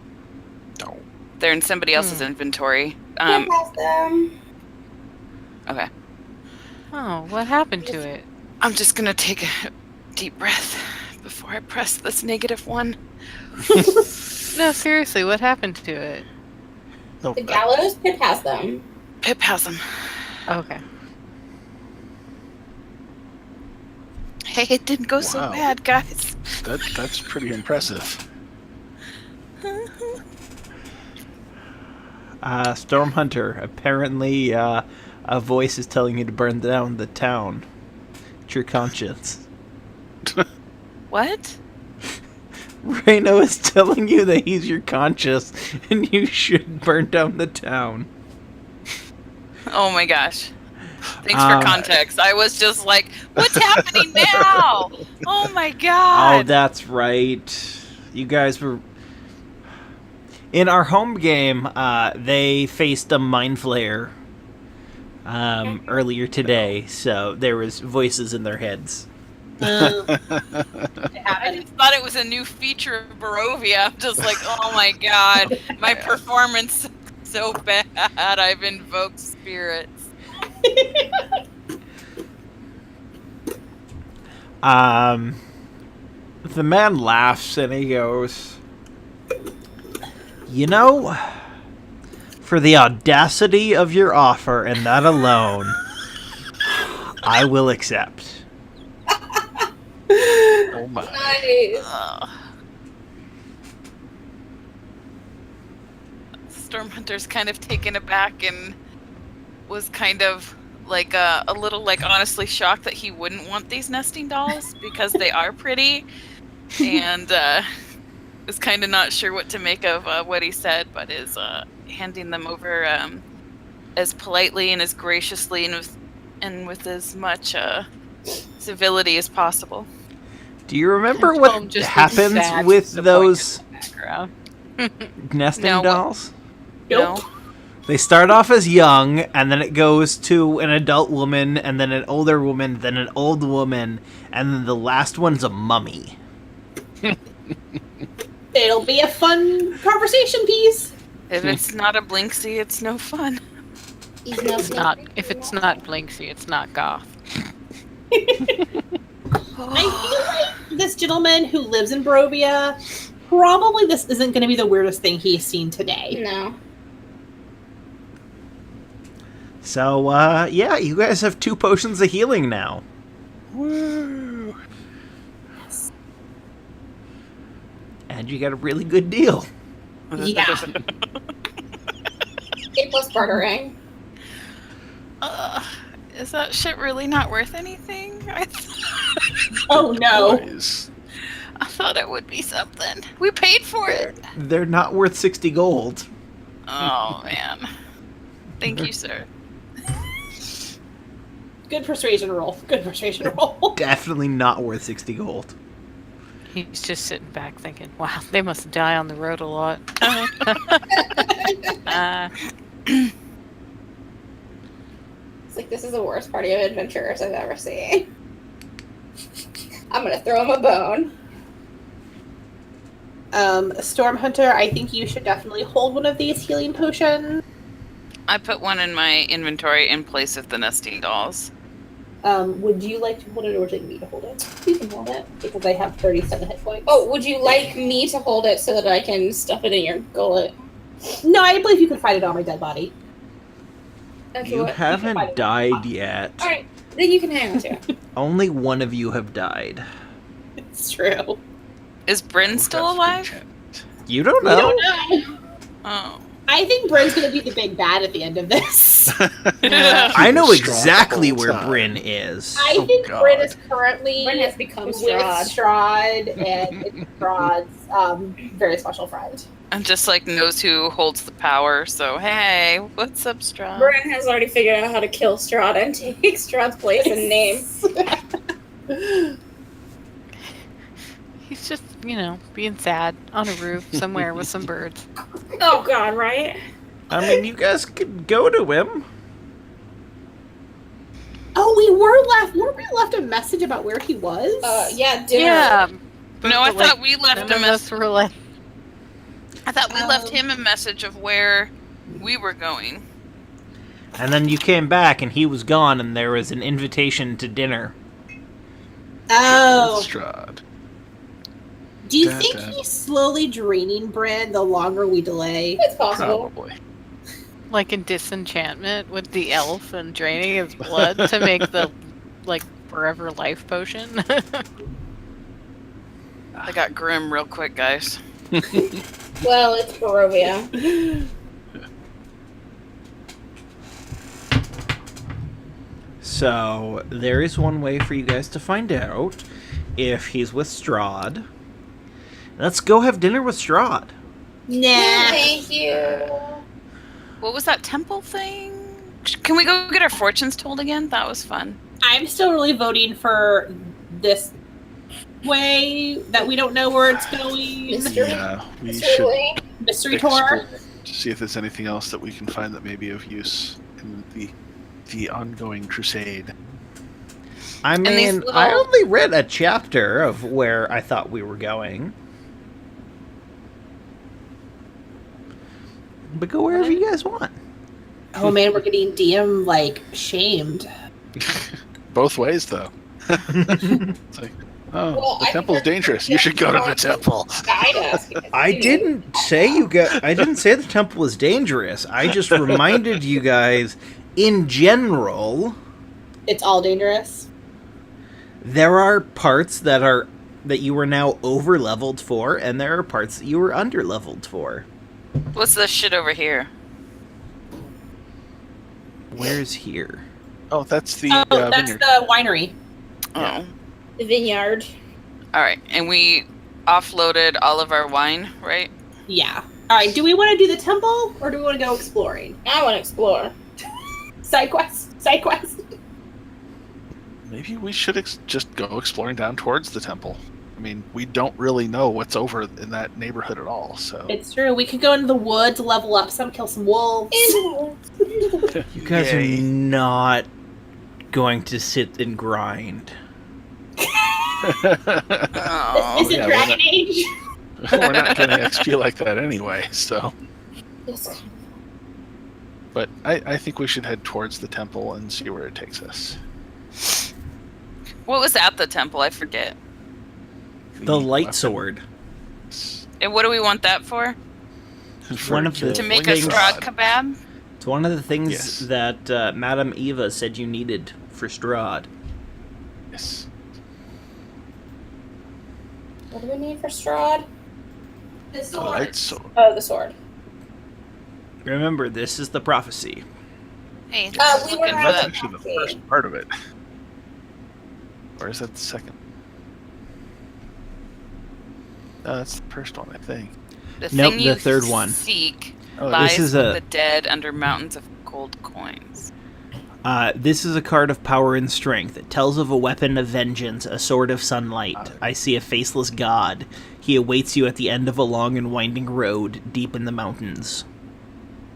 No. They're in somebody else's inventory. Can't pass them. Okay. Oh, what happened to it? I'm just gonna take a deep breath before I press this -1. No, seriously, what happened to it? No, The gallows, Pip has them. Pip has them. Okay. Hey, it didn't go so Wow. bad, guys. that's pretty impressive. Storm Hunter, apparently a voice is telling you to burn down the town. It's your conscience. What? Reno is telling you that he's your conscience and you should burn down the town. Oh my gosh. Thanks for context. I was just like, what's happening now? Oh my god. Oh, that's right. You guys were... In our home game, they faced a mind flayer earlier today, so there was voices in their heads. I just thought it was a new feature of Barovia. I'm just like, oh my god, my performance so bad. I've invoked spirits. The man laughs and he goes, "You know, for the audacity of your offer and that alone, I will accept." Oh my. Nice. Stormhunter's kind of taken aback and was kind of like a little like honestly shocked that he wouldn't want these nesting dolls because they are pretty, and is kind of not sure what to make of what he said, but is handing them over as politely and as graciously and with as much civility as possible. Do you remember Tom what just looks happens sad, with disappointed those in the background. nesting No, dolls? No. They start off as young, and then it goes to an adult woman, and then an older woman, then an old woman, and then the last one's a mummy. It'll be a fun conversation piece. If it's not a Blinksy, it's no fun. He's no It's not. If it's not Blinksy, it's not goth. I feel like this gentleman who lives in Barovia, probably this isn't going to be the weirdest thing he's seen today. No. So, yeah, you guys have 2 potions of healing now. Woo! And you got a really good deal. Yeah. A plus bartering. Is that shit really not worth anything? Oh no. Boys. I thought it would be something. We paid for it. They're not worth 60 gold. Oh man. Thank you, sir. Good persuasion roll. Good persuasion roll. Definitely not worth 60 gold. He's just sitting back thinking, "Wow, they must die on the road a lot." It's like, this is the worst party of adventurers I've ever seen. I'm gonna throw him a bone. Stormhunter, I think you should definitely hold one of these healing potions. I put one in my inventory in place of the nesting dolls. Would you like to hold it, or would you like me to hold it? You can hold it, because I have 37 hit points. Oh, would you like me to hold it so that I can stuff it in your gullet? No, I believe you can find it on my dead body. Okay, You what? haven't died yet. Alright, then you can hang on to it. Only one of you have died. It's true. Is Bryn still alive? You don't We know. don't know. Oh. I think Bryn's going to be the big bad at the end of this. I know Strahd exactly the whole where time. Bryn is. I Oh, think God. Bryn is currently Bryn has become with Strahd. Strahd, and it's Strahd's very special friend. And just like knows who holds the power, so hey, what's up, Strahd? Bryn has already figured out how to kill Strahd and take Strahd's place and name. He's just, being sad on a roof somewhere with some birds. Oh god, right? I mean, you guys could go to him. Oh, weren't we left a message about where he was? Yeah, dinner. Yeah. No, I thought we left None a of message. us were like, I thought we left him a message of where we were going. And then you came back and he was gone and there was an invitation to dinner. Oh. Strahd. Do you Dun, think dun. he's slowly draining Bryn the longer we delay? It's possible. Probably. like in Disenchantment with the elf and draining his blood to make the, forever life potion. I got grim real quick, guys. Well, it's Barovia. So, there is one way for you guys to find out if he's with Strahd. Let's go have dinner with Strahd. Nah. Thank you. What was that temple thing? Can we go get our fortunes told again? That was fun. I'm still really voting for this way that we don't know where it's going. Mystery. Yeah, we Mystery should way. Mystery tour. explore to see if there's anything else that we can find that may be of use in the ongoing crusade. I these mean, little- I only read a chapter of where I thought we were going. But go wherever you guys want. Oh man, we're getting DM like shamed. Both ways, though. It's like, oh, Well, the I temple's think we're- dangerous. You should go to the temple. Guide us. because I you- didn't say I didn't say the temple was dangerous. I just reminded you guys, in general, It's all dangerous. there are parts that you are now over leveled for, and there are parts that you were under leveled for. What's this shit over here? Where's here? Oh, that's the Oh, that's vineyard. the winery. Oh. The vineyard. All right. And we offloaded all of our wine, right? Yeah. All right. Do we want to do the temple or do we want to go exploring? I want to explore. Side quest. Side quest. Maybe we should just go exploring down towards the temple. I mean, we don't really know what's over in that neighborhood at all, so... It's true. We could go into the woods, level up some, kill some wolves. You guys Yay. are not going to sit and grind. Oh. This isn't yeah, Dragon Age. We're not getting XP like that anyway, so... Yes. But I think we should head towards the temple and see where it takes us. What was at the temple? I forget. The light weapon sword. And what do we want that for? for one of the To killing make a things- Strahd kebab? It's one of the things Yes. that Madame Eva said you needed for Strahd. Yes. What do we need for Strahd? The The sword. light sword. Oh, the sword. Remember, this is the prophecy. Hey, We were looking for That's that. actually the first part of it. Or is that the second? No, that's the first one, I think. The Nope, thing the you third one. seek Oh, lies This is with a- the dead under mountains of gold coins. This is a card of power and strength. It tells of a weapon of vengeance, a sword of sunlight. I see a faceless god. He awaits you at the end of a long and winding road, deep in the mountains.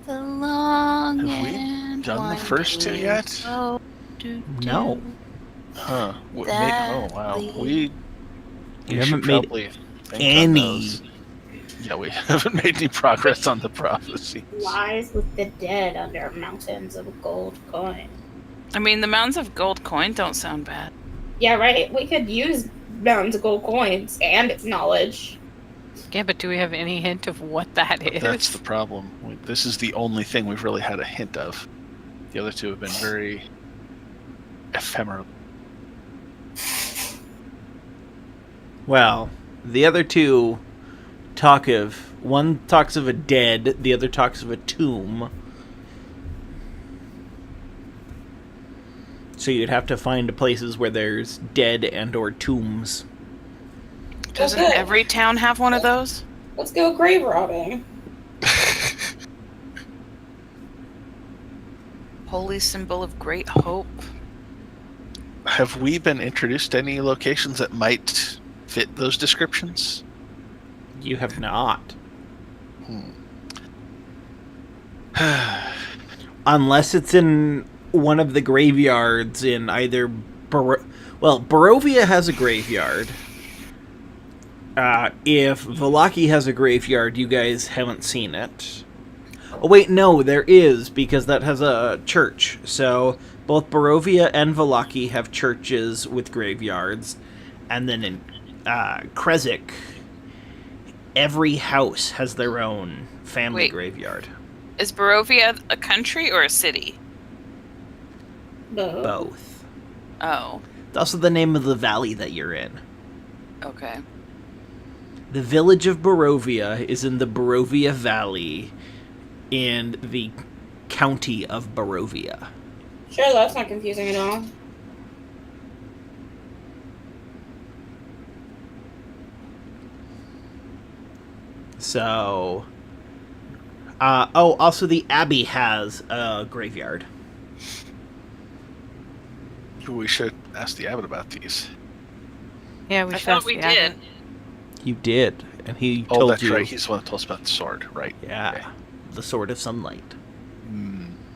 The long Have we and done the first two yet? road, No. Huh. That Oh, wow. leads- We You should haven't made probably think on any. those. Yeah, we haven't made any progress on the prophecy. Lies with the dead under mountains of gold coin. I mean, the mountains of gold coin don't sound bad. Yeah, right. We could use mountains of gold coins and its knowledge. Yeah, but do we have any hint of what that is? That's the problem. This is the only thing we've really had a hint of. The other two have been very ephemeral. Well, the other two one talks of a dead, the other talks of a tomb. So you'd have to find places where there's dead and or tombs. Doesn't Okay. every town have one of those? Let's go grave robbing. Holy symbol of great hope. Have we been introduced to any locations that might fit those descriptions? You have not. Unless it's in one of the graveyards in either... Barovia has a graveyard. If Vallaki has a graveyard, you guys haven't seen it. Oh, wait, no, there is, because that has a church. So, both Barovia and Vallaki have churches with graveyards. And then in Krezik, every house has their own family Wait. graveyard. Is Barovia a country or a city? No. Both. Oh, It's also the name of the valley that you're in. okay. The village of Barovia is in the Barovia Valley in the county of Barovia. Sure, that's not confusing at all. So, also the Abbey has a graveyard. We should ask the abbot about these. Yeah, we I should thought ask we the did. abbot. You did, and he Oh, told that's you. right. He's the one that told us about the sword, right? Yeah, Okay. the Sword of Sunlight.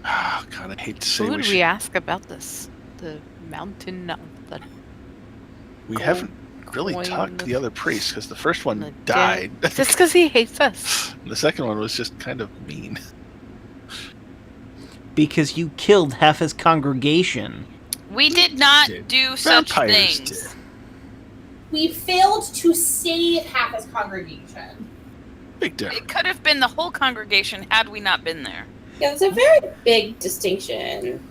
Oh, God, I hate to say Who we would should. we ask about this? The mountain of the We haven't really coin talked to the of other priest because the first one the died. dead. Just because he hates us. The second one was just kind of mean. Because you killed half his congregation. We did not Did. do such Vampires things. did. We failed to save half his congregation. Big difference. It could have been the whole congregation had we not been there. Yeah, it's a very big distinction.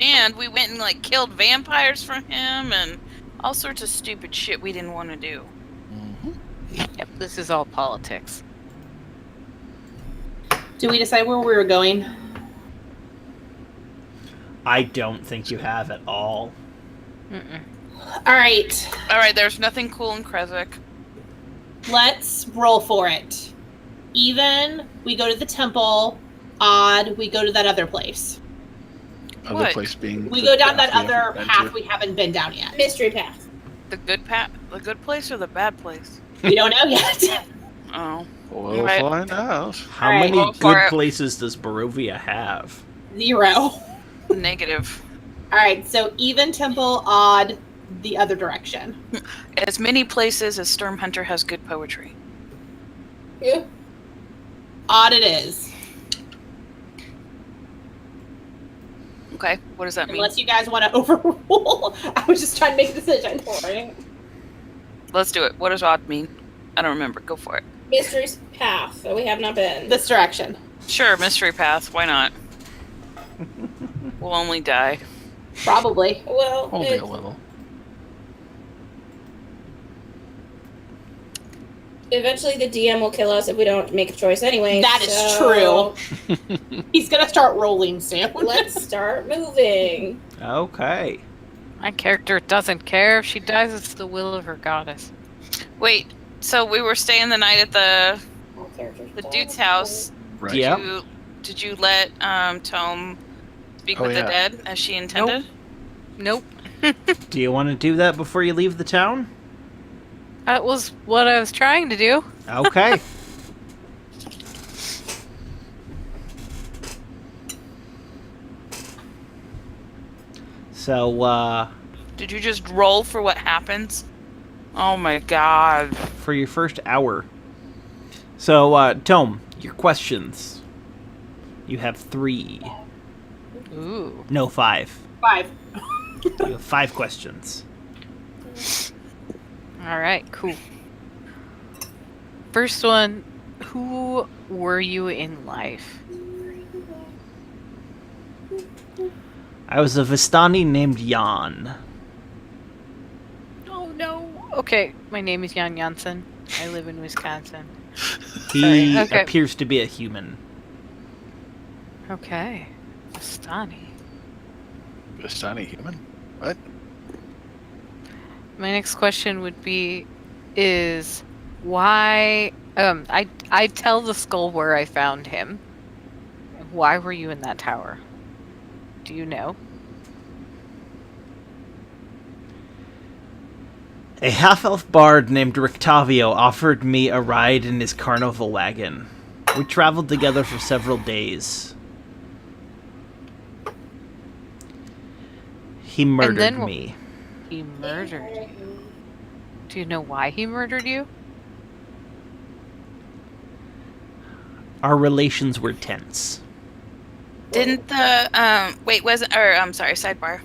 And we went and like killed vampires for him and all sorts of stupid shit we didn't want to do. Yep, this is all politics. Did we decide where we were going? I don't think you have at all. Mm-mm. All right, All right, there's nothing cool in Kresik. let's roll for it. Even, we go to the temple. Odd, we go to that other place. Other What? place being. We the go down path that we haven't other been path to. we haven't been down yet. Mystery path. The good place or the bad place? We don't know yet. Oh, We'll Right. find out. How All right. many Go for good it. places does Barovia have? 0. negative. All right, so even temple, odd, the other direction. As many places as Stormhunter has good poetry. Yeah. Odd it is. Okay, what does that mean? Unless you guys want to overrule. I was just trying to make a decision for it. Let's do it. What does odd mean? I don't remember. Go for it. Mystery path. So we have not been. This direction. Sure, mystery path. Why not? We'll only die. Probably. Well, Only a little. eventually the DM will kill us if we don't make a choice anyway. That is so true. He's going to start rolling soon. Let's start moving. Okay. My character doesn't care. If she dies, it's the will of her goddess. Wait, so we were staying the night at the All characters dude's house. Right. Yeah. Did you let Tome speak Oh, with yeah. the dead as she intended? Nope. Do you want to do that before you leave the town? That was what I was trying to do. Okay. So, Did you just roll for what happens? Oh my god. for your first hour. So, Tome, your questions. You have 3. Ooh. No, 5. 5. You have 5 questions. All right, cool. First one, who were you in life? I was a Vastani named Jan. Oh no. Okay, my name is Jan Jansen. I live in Wisconsin. He Sorry, okay. appears to be a human. Okay. Vastani. Vastani human? What? My next question would be is why I tell the skull where I found him. Why were you in that tower? Do you know? A half-elf bard named Rictavio offered me a ride in his carnival wagon. We traveled together for several days. He murdered then me. He murdered you. Do you know why he murdered you? Our relations were tense. Didn't the wait wasn't or I'm sorry, sidebar.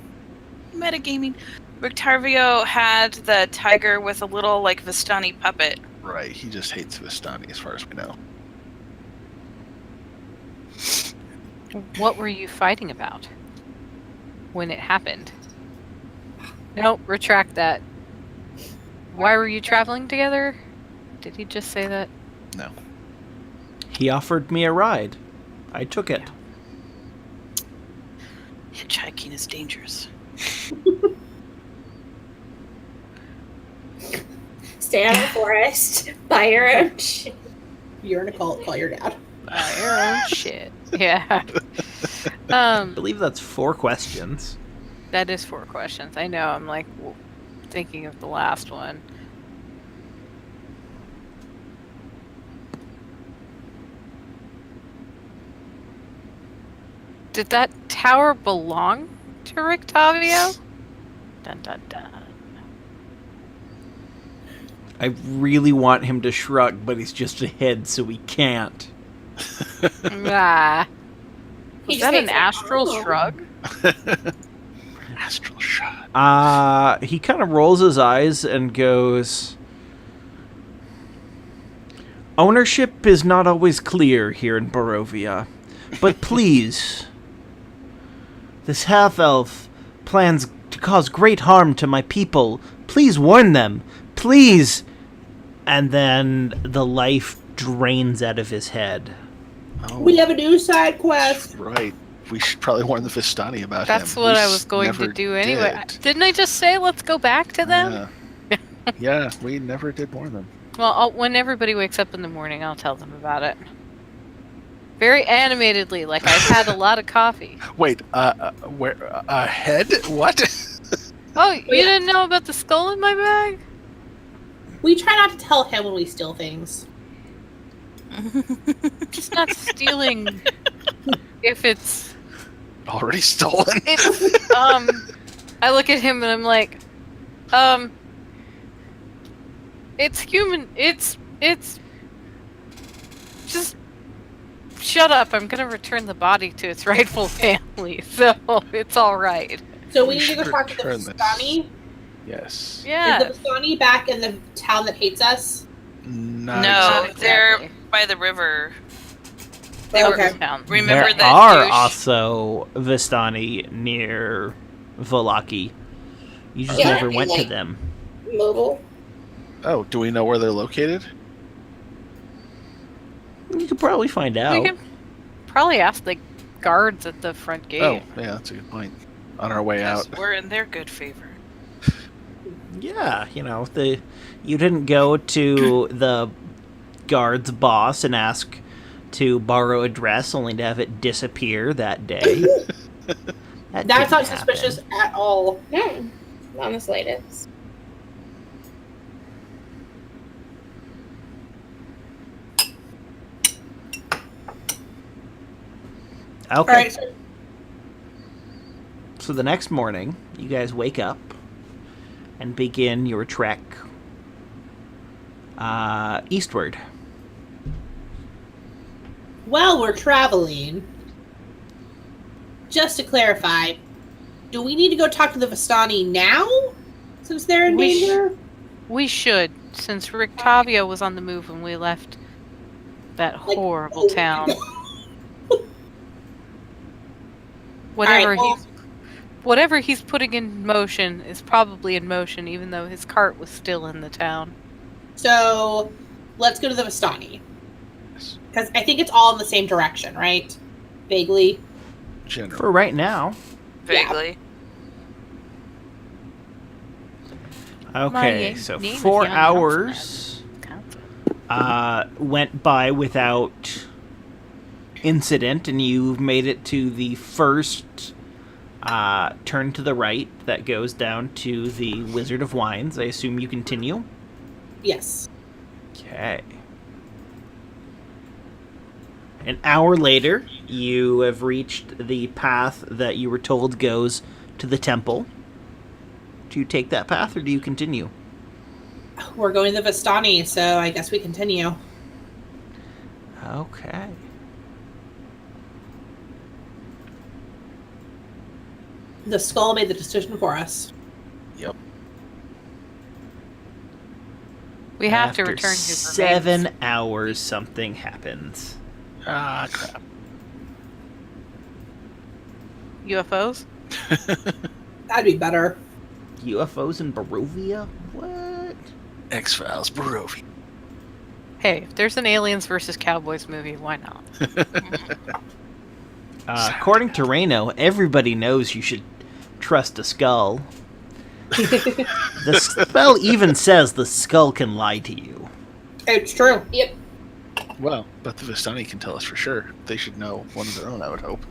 Metagaming. Rictarvio had the tiger with a little like Vastani puppet. Right. He just hates Vastani as far as we know. What were you fighting about when it happened? No, retract that. Why were you traveling together? Did he just say that? No. He offered me a ride. I took it. Hitchhiking is dangerous. Stay out of the forest. Buy your own shit. You're in a cult. Call your dad. Your own shit. Yeah. I believe that's 4 questions. That is 4 questions. I know. I'm like thinking of the last one. Did that tower belong to Rictavio? Dun dun dun. I really want him to shrug, but he's just ahead, so he can't. Ah. He Was just that an makes astral "Oh." shrug? Astral shot. He kind of rolls his eyes and goes, "Ownership is not always clear here in Barovia, but please, this half-elf plans to cause great harm to my people. Please warn them. Please." And then the life drains out of his head. Oh, We have a new side quest. right. We should probably warn the Vastani about That's him. what We I was going to never do anyway. did. Didn't I just say let's go back to them? Yeah. Yeah, we never did warn them. Well, when everybody wakes up in the morning, I'll tell them about it. Very animatedly, like I've had a lot of coffee. Wait, where? A head? What? Oh, you didn't know about the skull in my bag? We try not to tell him when we steal things. It's not stealing if it's... Already stolen? It's, I look at him and I'm like, it's human, it's just... Shut up, I'm gonna return the body to its rightful family, so it's alright. So we We need to go should talk to the return this. Vastani. Yes. Yeah. Is the Vastani back in the town that hates us? Not No, exactly. they're by the river. They were. Okay. Remember there that are douche? also Vastani near Vallaki. You just Yeah, never and, went to like- them. Mobile. Oh, do we know where they're located? You could probably find out. We can probably ask the guards at the front gate. Oh, yeah, that's a good point. On our way Yes, out. we're in their good favor. Yeah, you didn't go to the guard's boss and ask to borrow a dress only to have it disappear that day. That That's not didn't happen. suspicious at all. No, not in the slightest. Okay. All right. So the next morning, you guys wake up and begin your trek eastward. While we're traveling, just to clarify, do we need to go talk to the Vastani now? Since they're in We sh- danger? We should, since Rictavio was on the move when we left that Like, horrible oh. town. Whatever well- whatever he's putting in motion is probably in motion, even though his cart was still in the town. So, let's go to the Vastani. Yes. Because I think it's all in the same direction, right? Vaguely. General. For right now. Vaguely. Okay, My so name is 4 Jan hours went by without incident, and you've made it to the first turn to the right that goes down to the Wizard of Wines. I assume you continue? Yes. Okay. An hour later, you have reached the path that you were told goes to the temple. Do you take that path, or do you continue? We're going to the Vastani, so I guess we continue. Okay. The skull made the decision for us. Yep. We have After to return his 7 remains. hours, something happens. Ah, crap. UFOs? That'd be better. UFOs in Barovia? What? X-Files, Barovia. Hey, if there's an Aliens versus Cowboys movie, why not? According to Reno, everybody knows you should trust a skull. The spell even says the skull can lie to you. It's true. Yep. Well, but the Vastani can tell us for sure. They should know one of their own, I would hope.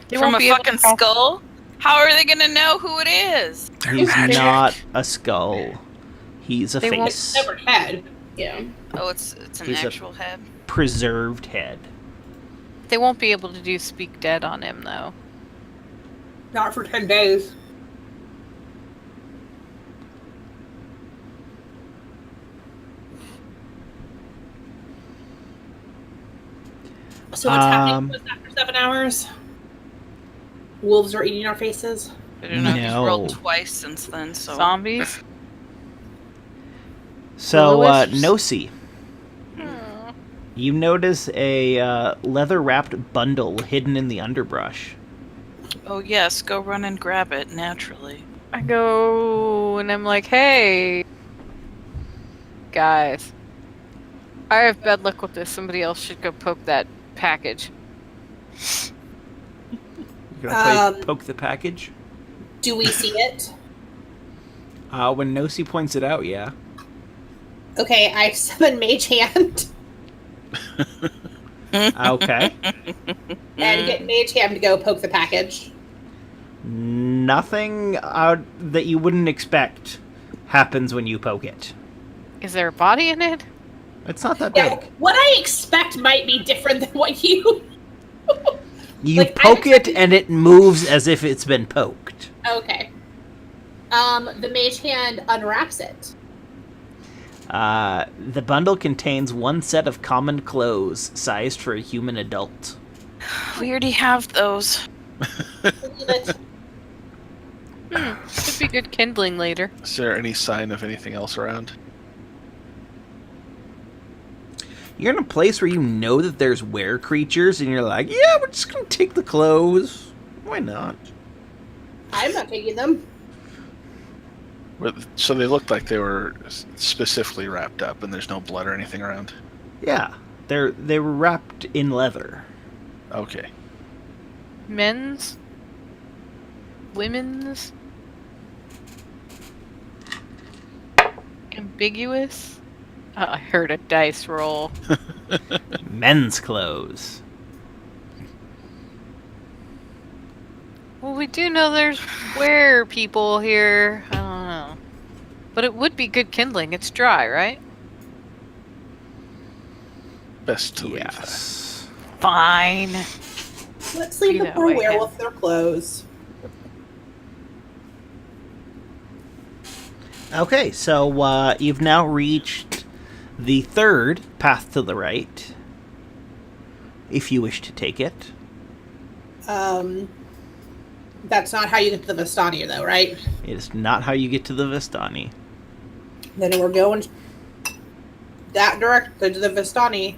They From won't a be able fucking to cast- skull? How are they gonna know who it is? He's magic. not a skull. He's a They won't- face. Never had. Yeah. Oh, it's an He's a- actual head. Preserved head. They won't be able to do speak dead on him, though. Not for 10 days. So what's happening to us after 7 hours? Wolves are eating our faces. I don't know. He's No. rolled twice since then, so. Zombies? So, Will-o-wisps? Nosi, you notice a leather-wrapped bundle hidden in the underbrush. Oh, yes, go run and grab it, naturally. I go and I'm like, hey, guys, I have bad luck with this. Somebody else should go poke that package. You're gonna Um, poke the package? Do we see it? When Nosi points it out, yeah. Okay, I summon Mage Hand Okay. and get Mage Hand to go poke the package. Nothing that you wouldn't expect happens when you poke it. Is there a body in it? It's not that Yeah, big. what I expect might be different than what you... You like, poke it and it moves as if it's been poked. Okay. The Mage Hand unwraps it. The bundle contains one set of common clothes sized for a human adult. We already have those. Believe it. Could be good kindling later. Is there any sign of anything else around? You're in a place where you know that there's were creatures, and you're like, yeah, we're just gonna take the clothes. Why not? I'm not taking them. So they looked like they were specifically wrapped up, and there's no blood or anything around? Yeah, they were wrapped in leather. Okay. Men's? Women's? Ambiguous? I heard a dice roll. Men's clothes. Well, we do know there's were people here. I don't know. But it would be good kindling. It's dry, right? Best to leave that. Yes. Fine. Let's leave Be the that poor way, werewolf their clothes. Okay, so you've now reached the third path to the right, if you wish to take it. That's not how you get to the Vastani, though, right? It is not how you get to the Vastani. Then we're going that direction to the Vastani.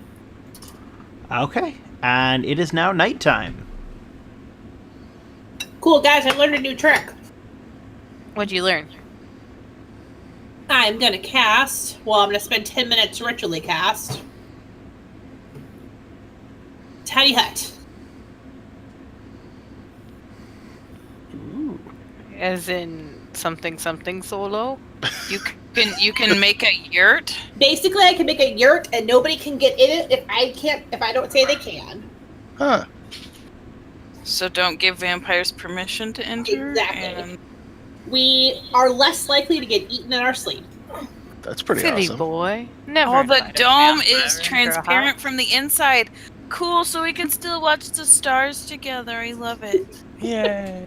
Okay, and it is now nighttime. Cool, guys, I learned a new trick. What'd you learn? I'm gonna cast, well, I'm gonna spend 10 minutes ritually cast. Tiny Hut. As in something something solo? You can make a yurt. Basically, I can make a yurt and nobody can get in it if I don't say they can. Huh. So don't give vampires permission to enter. Exactly. And We are less likely to get eaten in our sleep. That's pretty Silly awesome. boy. Never. oh, the invited dome vampire is into a transparent house. from the inside. Cool, so we can still watch the stars together. I love it. Yay.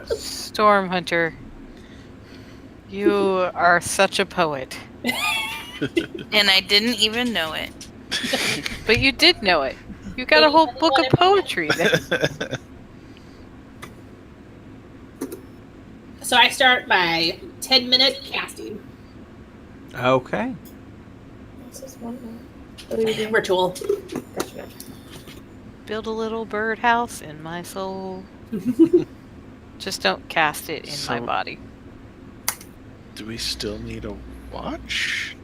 Storm Hunter. You are such a poet. And I didn't even know it. But you did know it. You got a whole book of poetry there. So I start my 10-minute casting Okay. What's this one? What are we doing? ritual. Gotcha. Build a little birdhouse in my soul. Just don't cast it in my So- body. Do we still need a watch?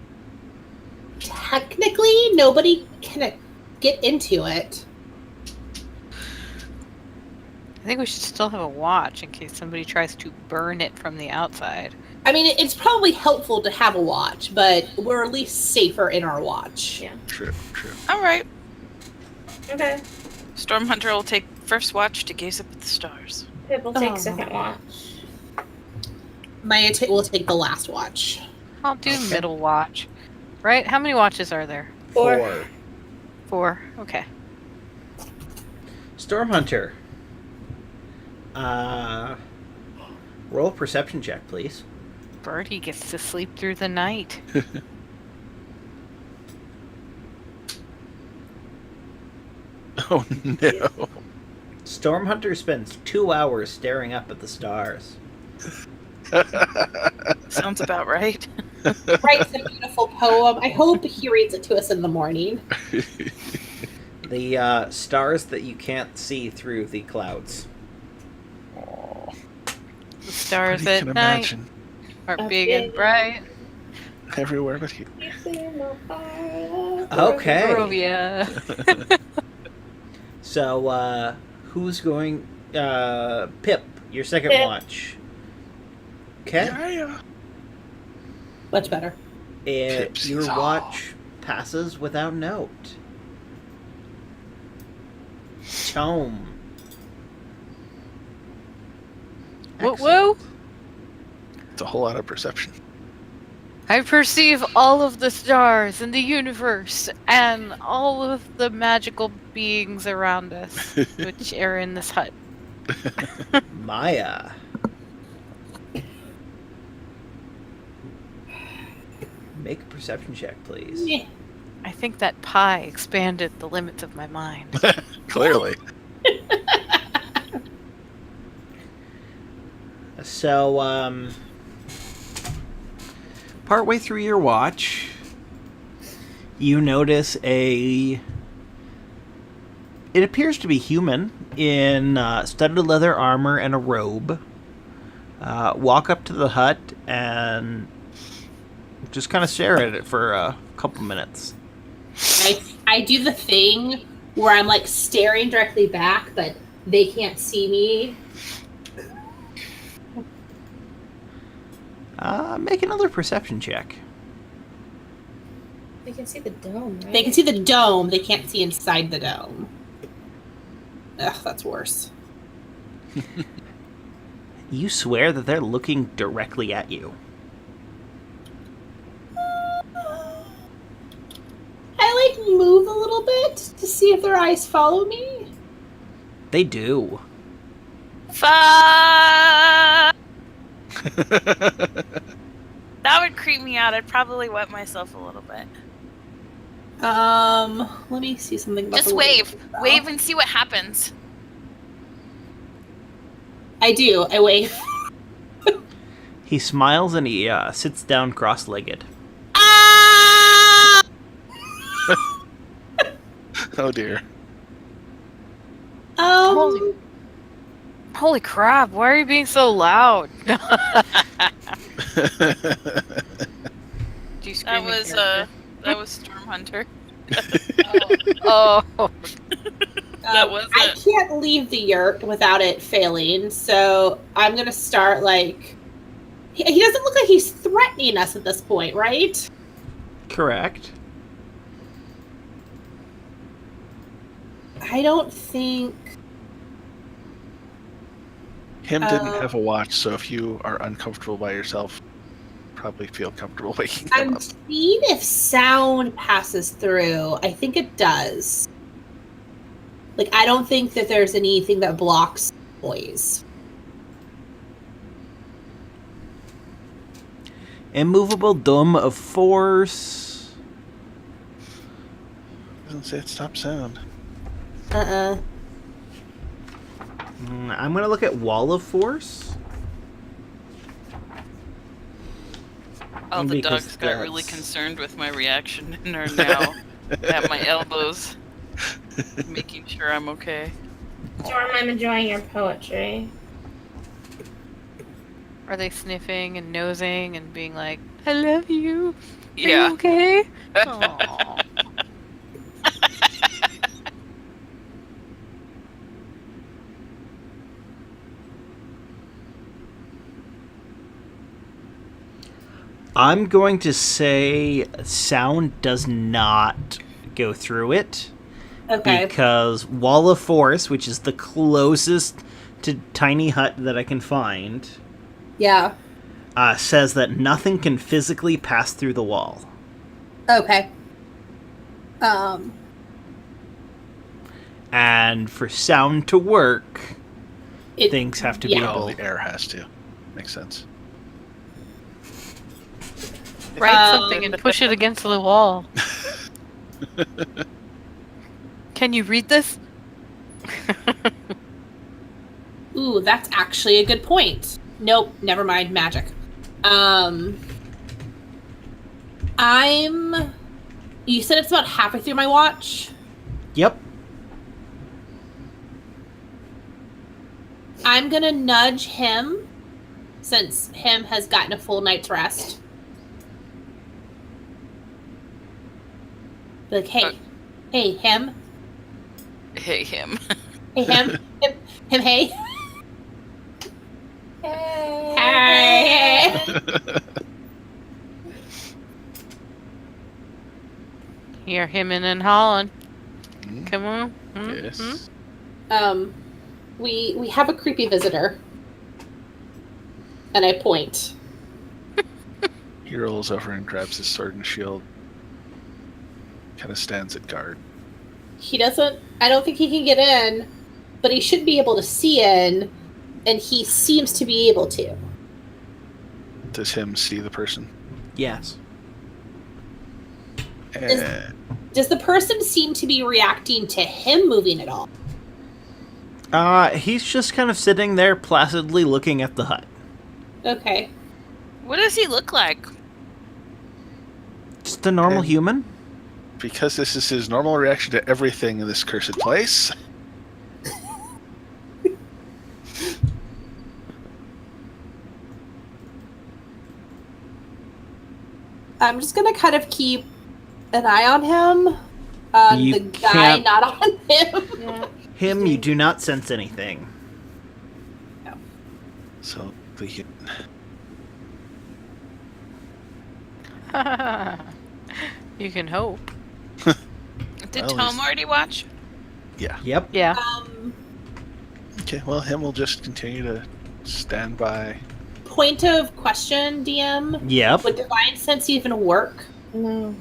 Technically, nobody can get into it. I think we should still have a watch in case somebody tries to burn it from the outside. I mean, it's probably helpful to have a watch, but we're at least safer in our watch. Yeah. True. All right. Okay. Storm Hunter will take first watch to gaze up at the stars. Pip will take Oh. second watch. Maya will take the last watch. I'll do middle watch. Right? How many watches are there? 4. 4. Okay. Storm Hunter. Roll a perception check, please. Birdie gets to sleep through the night. Oh no. Storm Hunter spends 2 hours staring up at the stars. Sounds about right. Writes a beautiful poem. I hope he reads it to us in the morning. The stars that you can't see through the clouds. Aw, The stars but you at can night imagine are big and bright. everywhere but here. Okay. Barovia. So, who's going... Pip, your second Pip. watch. Okay. Yeah. Much better. Pipsy's Your off. watch passes without note. Tome. Whoa, whoa! It's a whole lot of perception. I perceive all of the stars in the universe and all of the magical beings around us, which are in this hut. Maya. Make a perception check, please. Yeah. I think that pie expanded the limits of my mind. Clearly. So, partway through your watch, you notice it appears to be human in studded leather armor and a robe. Walk up to the hut and just kind of stare at it for a couple minutes. I do the thing where I'm like staring directly back, but they can't see me. Make another perception check. They can see the dome, right? They can see the dome, they can't see inside the dome. Ugh, that's worse. You swear that they're looking directly at you. I like move a little bit to see if their eyes follow me. They do. Fuck! That would creep me out. I'd probably wet myself a little bit. Let me see something about Just the wave. though. Wave and see what happens. I do. I wave. He smiles and he sits down cross-legged. Ah! Oh dear. Holy crap, why are you being so loud? Do you scream That in was character? that was Storm Hunter. Oh. That was I it. can't leave the yurt without it failing, so I'm gonna start like. He doesn't look like he's threatening us at this point, right? Correct. I don't think. Him didn't have a watch, so if you are uncomfortable by yourself, probably feel comfortable waking him I'm up. seeing if sound passes through. I think it does. Like, I don't think that there's anything that blocks noise. Immovable dome of force. Doesn't say it stops sound. I'm going to look at wall of force. All the Because dogs got really that's- concerned with my reaction and are now at my elbows, making sure I'm okay. Storm, I'm enjoying your poetry. Are they sniffing and nosing and being like, I love you? Are Yeah. you okay? Aw. I'm going to say sound does not go through it. Okay. Because Wall of Force, which is the closest to tiny hut that I can find, Yeah. says that nothing can physically pass through the wall. Okay. And for sound to work, It, things have to be yeah. Oh, able... the air has to. Makes sense. Write something and push it against the wall. Can you read this? Ooh, that's actually a good point. Nope, never mind. Magic. You said it's about halfway through my watch? Yep. I'm gonna nudge him, since him has gotten a full night's rest. Be like, hey. Hey, him. Hey, him. Hey, him. him, hey. Hey. Hear him and hawing. Mm, Come on. yes. We have a creepy visitor. And I point. He rolls over and grabs his sword and shield. Kind of stands at guard. I don't think he can get in, but he should be able to see in, and he seems to be able to. Does him see the person? Yes. Does the person seem to be reacting to him moving at all? He's just kind of sitting there placidly looking at the hut. Okay. What does he look like? Just a normal And- human. Because this is his normal reaction to everything in this cursed place. I'm just gonna kind of keep an eye on him. You The guy, can't- not on him. Him, you do not sense anything. So the You can hope. Did Well, Tome he's- already watch? Yep. Yeah. Okay, well, him will just continue to stand by. Point of question, DM. Yep. Would Divine Sense even work? No.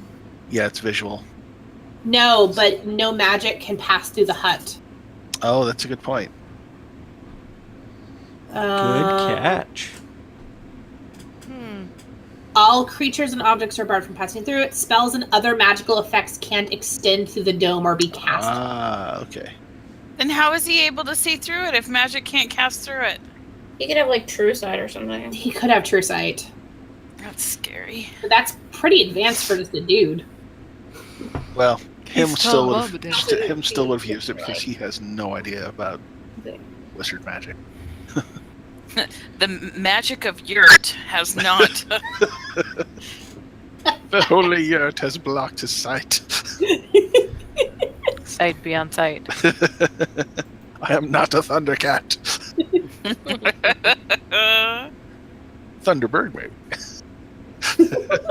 Yeah, it's visual. No, but no magic can pass through the hut. Oh, that's a good point. Good catch. All creatures and objects are barred from passing through it. Spells and other magical effects can't extend through the dome or be cast. Ah, okay. Then how is he able to see through it if magic can't cast through it? He could have like true sight or something. He could have true sight, That's scary. but that's pretty advanced for just a dude. Well, him He's still tall, would but have used it because he has no idea about wizard magic. The magic of Yurt has not. The holy yurt has blocked his sight. Sight beyond sight. I am not a thundercat. Thunderbird, maybe.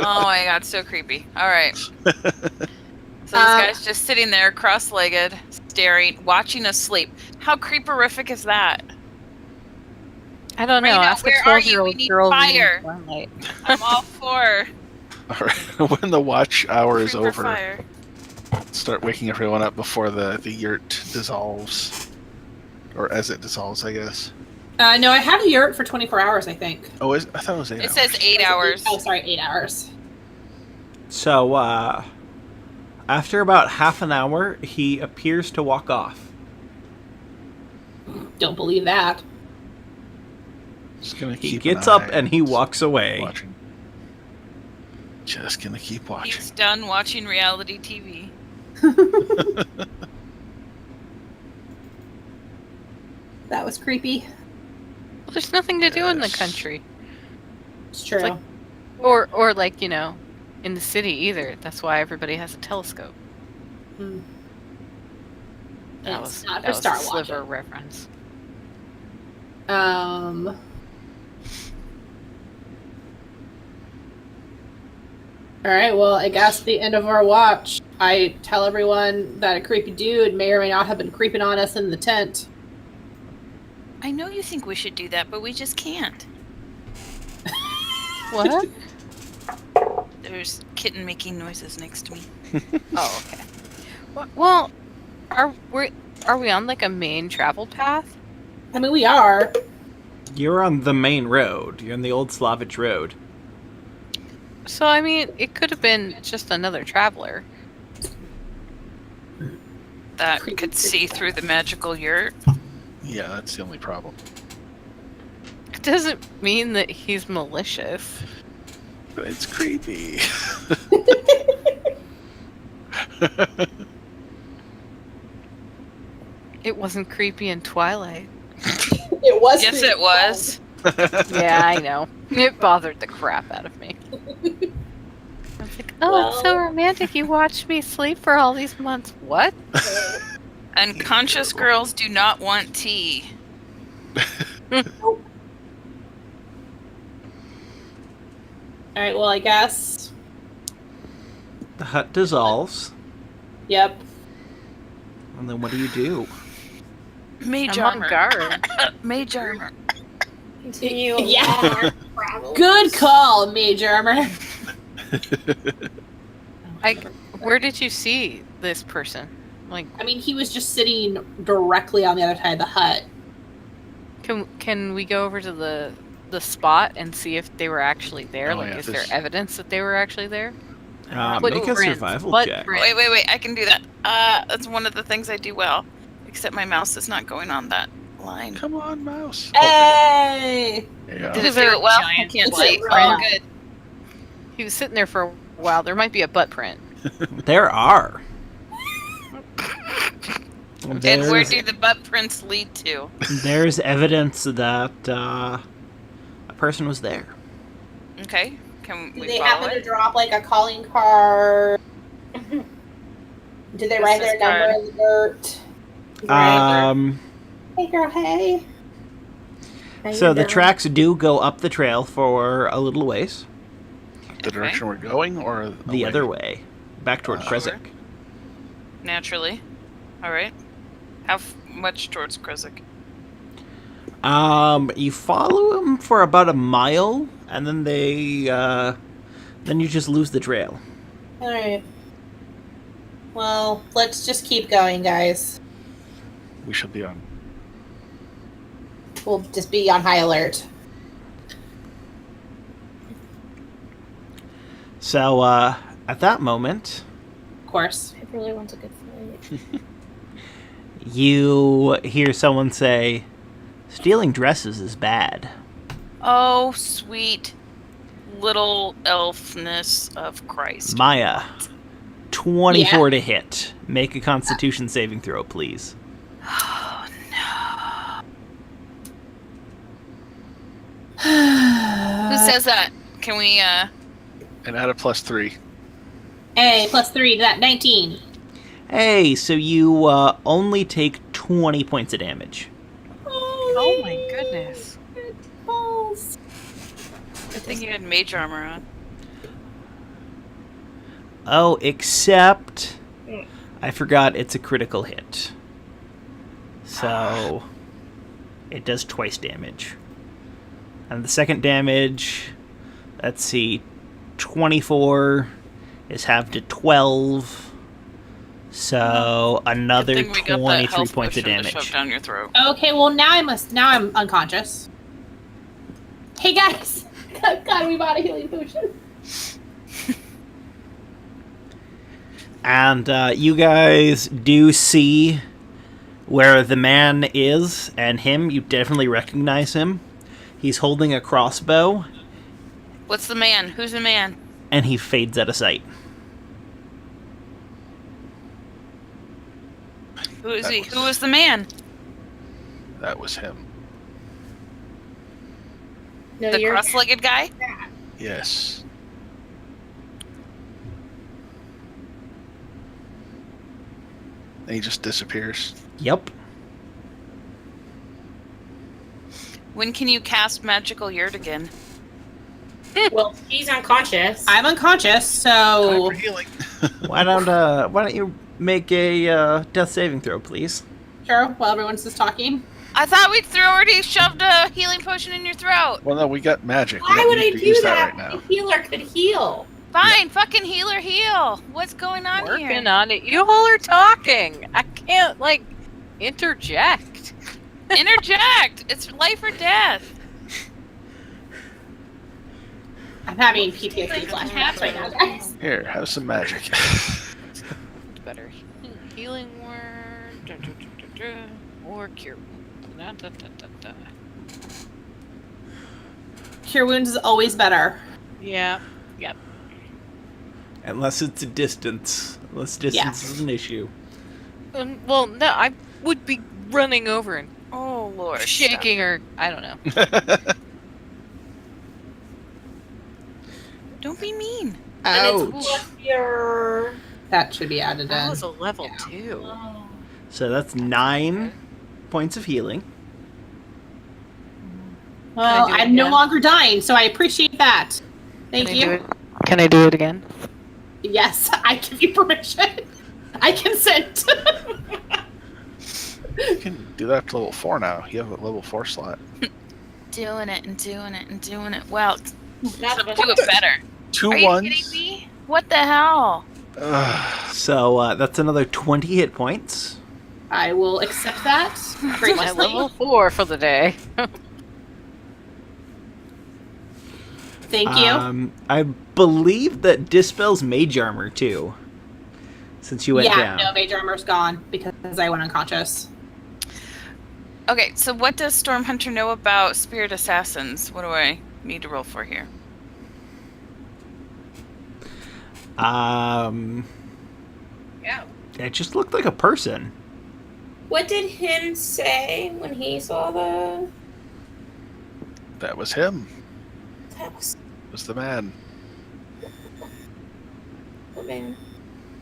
Oh my god, so creepy. Alright. So this guy's just sitting there, cross-legged, staring, watching us sleep. How creeperific is that? I don't know. Raina, Ask a where are you? 12-year-old We need girl fire. reading Twilight. I'm all for All right. When the watch hour is creeper over, fire. start waking everyone up before the yurt dissolves. Or as it dissolves, I guess. No, I have a yurt for 24 hours, I think. Oh, I thought it was 8 It hours. says 8 hours. Oh, sorry, 8 hours. So, after about half an hour, he appears to walk off. Don't believe that. Just gonna He keep gets an up eye and he walks away. watching. Just gonna keep watching. He's done watching reality TV. That was creepy. Well, there's nothing to do in the Yes. country. It's true. like- Or like, you know, in the city either. That's why everybody has a telescope. Hmm. That It's was, not that for was Star a sliver watching. reference. Alright, well, I guess at the end of our watch, I tell everyone that a creepy dude may or may not have been creeping on us in the tent. I know you think we should do that, but we just can't. What? There's kitten making noises next to me. Oh, okay. Well, are we on like a main travel path? I mean, we are. You're on the main road. You're on the old Slavich road. So I mean, it could have been just another traveler. That could see through the magical yurt. Yeah, that's the only problem. It doesn't mean that he's malicious. But it's creepy. It wasn't creepy in Twilight. It was. Yes, creepy. it was. Yeah, I know. It bothered the crap out of me. I was like, oh, it's so romantic. You watched me sleep for all these months. What? Unconscious girls do not want tea. Alright, well, I guess. The hut dissolves, Yep. and then what do? Mage I'm on armor. guard. Mage armor. Continue Yeah. along our travels. Good call, Mage Armor. Where did you see this person? Like, I mean, he was just sitting directly on the other side of the hut. can we go over to the spot and see if they were actually there? Oh, Like, yeah, is there this- evidence that they were actually there? Make a Footprints, survival check. footprints. Wait, I can do that. That's one of the things I do well. Except my mouse is not going on that line. Come on, mouse. Hey! Yeah. Did it there do a it well? I giant can't foot see. print? Oh, good. He was sitting there for a while. There might be a butt print. There are. And where There's, do the butt prints lead to? there's evidence that a person was there. Okay. Can Did we they follow happen to it? drop, like, a calling card? Did they write their Business number card. in the dirt? Right. Hey, girl, hey. How So you the doing? tracks do go up the trail for a little ways. The direction we're going, or The other way, back toward Sure. Kresik. Naturally. All right. How much towards Kresik? You follow them for about a mile, and then then you just lose the trail. Alright. Well, let's just keep going, guys. We should be on. We'll just be on high alert. So, at that moment, Of course. I really want a good fight. you hear someone say, "Stealing dresses is bad." Oh, sweet little elfness of Christ. Maya, 24 to hit. Make a Constitution saving throw, please. Oh, no. Who says that? Can we, And add a +3. Hey, plus 3 to that, 19. Hey, so you only take 20 points of damage. Oh my goodness. Balls. Good thing you had mage armor on. Oh, except I forgot it's a critical hit. So it does twice damage. And the second damage, let's see, 24 is halved to 12. So another Good thing we got that 23 health points of potion to damage. shove down your throat. Okay, well now I'm unconscious. Hey guys! God, we bought a healing potion. And you guys do see where the man is, and him, you definitely recognize him. He's holding a crossbow, What's the man? Who's the man? and he fades out of sight. Who is That he? was- Who is the man? That was him. No, The you're cross-legged guy? Yes. And he just disappears. Yep. When can you cast magical yurt again? Well, he's unconscious. I'm unconscious, Time so for healing. Why don't you make a death saving throw, please? sure. While everyone's just talking. I thought we'd already shoved a healing potion in your throat. Well, no, we got magic. We Why don't would need I to use do that that? right now. The healer could heal. Fine, fucking healer heal. What's going on Working here? on it. You all are talking. I can't, like, interject. Interject. It's life or death. I'm having PTSD flashbacks right now, guys. Here, have some magic. Better. Healing word. Or cure. Da, da, da, da, da. Cure wounds is always better. Yeah. Yep. Unless it's a distance. Unless distance is an issue. Well, no, I would be running over and Oh Lord. shaking her. I don't know. Don't be mean. And it's Ouch. plus your... That should be added That in. was a level 2. Oh. So that's 9 points of healing. Well, Can I do it I'm no again? longer dying, so I appreciate that. Thank you. Can I do it again? Yes, I give you permission. I consent. You can do that to level 4 now. You have a level 4 slot. Doing it and doing it and doing it. Well, Not do it better. 2 Are you ones. kidding me? What the hell? Ugh. So that's another 20 hit points. I will accept that My graciously. level 4 for the day. Thank you. I believe that dispels mage armor too. Since you went Yeah, down. no, mage armor's gone because I went unconscious. Okay, so what does Stormhunter know about spirit assassins? What do I need to roll for here? Yeah. It just looked like a person. What did him say when he saw the... That was him. That was Was the man. the man.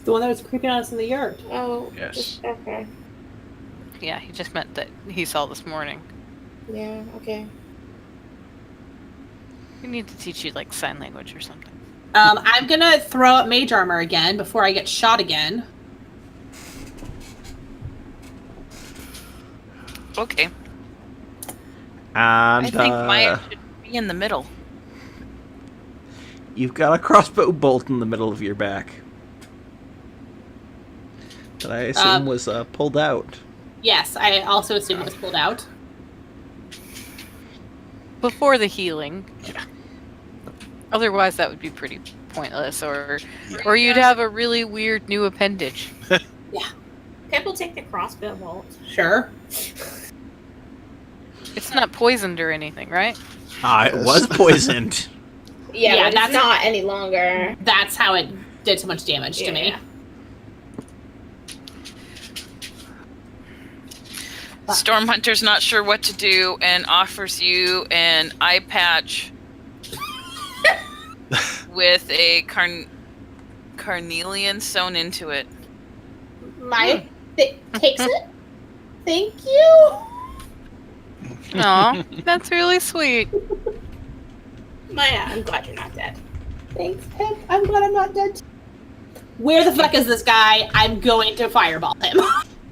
The one that was creeping on us in the yurt. Oh, Yes. okay. Yeah, he just meant that he saw this morning. Yeah, okay. We need to teach you, like, sign language or something. I'm gonna throw up mage armor again before I get shot again. Okay. And I think Maya should be in the middle. you've got a crossbow bolt in the middle of your back. That I assume was pulled out. Yes, I also assume it was pulled out. Before the healing. Yeah. Otherwise, that would be pretty pointless, or you'd have a really weird new appendage. Pip will take the crossbow bolt. Sure. It's not poisoned or anything, right? It was poisoned. Yeah, Yeah, but that's- it's not any longer. That's how it did so much damage to me. Yeah. Stormhunter's not sure what to do and offers you an eye patch with a carnelian sewn into it. My takes it. Thank you. Aw, that's really sweet. Maya, I'm glad you're not dead. Thanks, Pip. I'm glad I'm not dead. Where the fuck is this guy? I'm going to fireball him.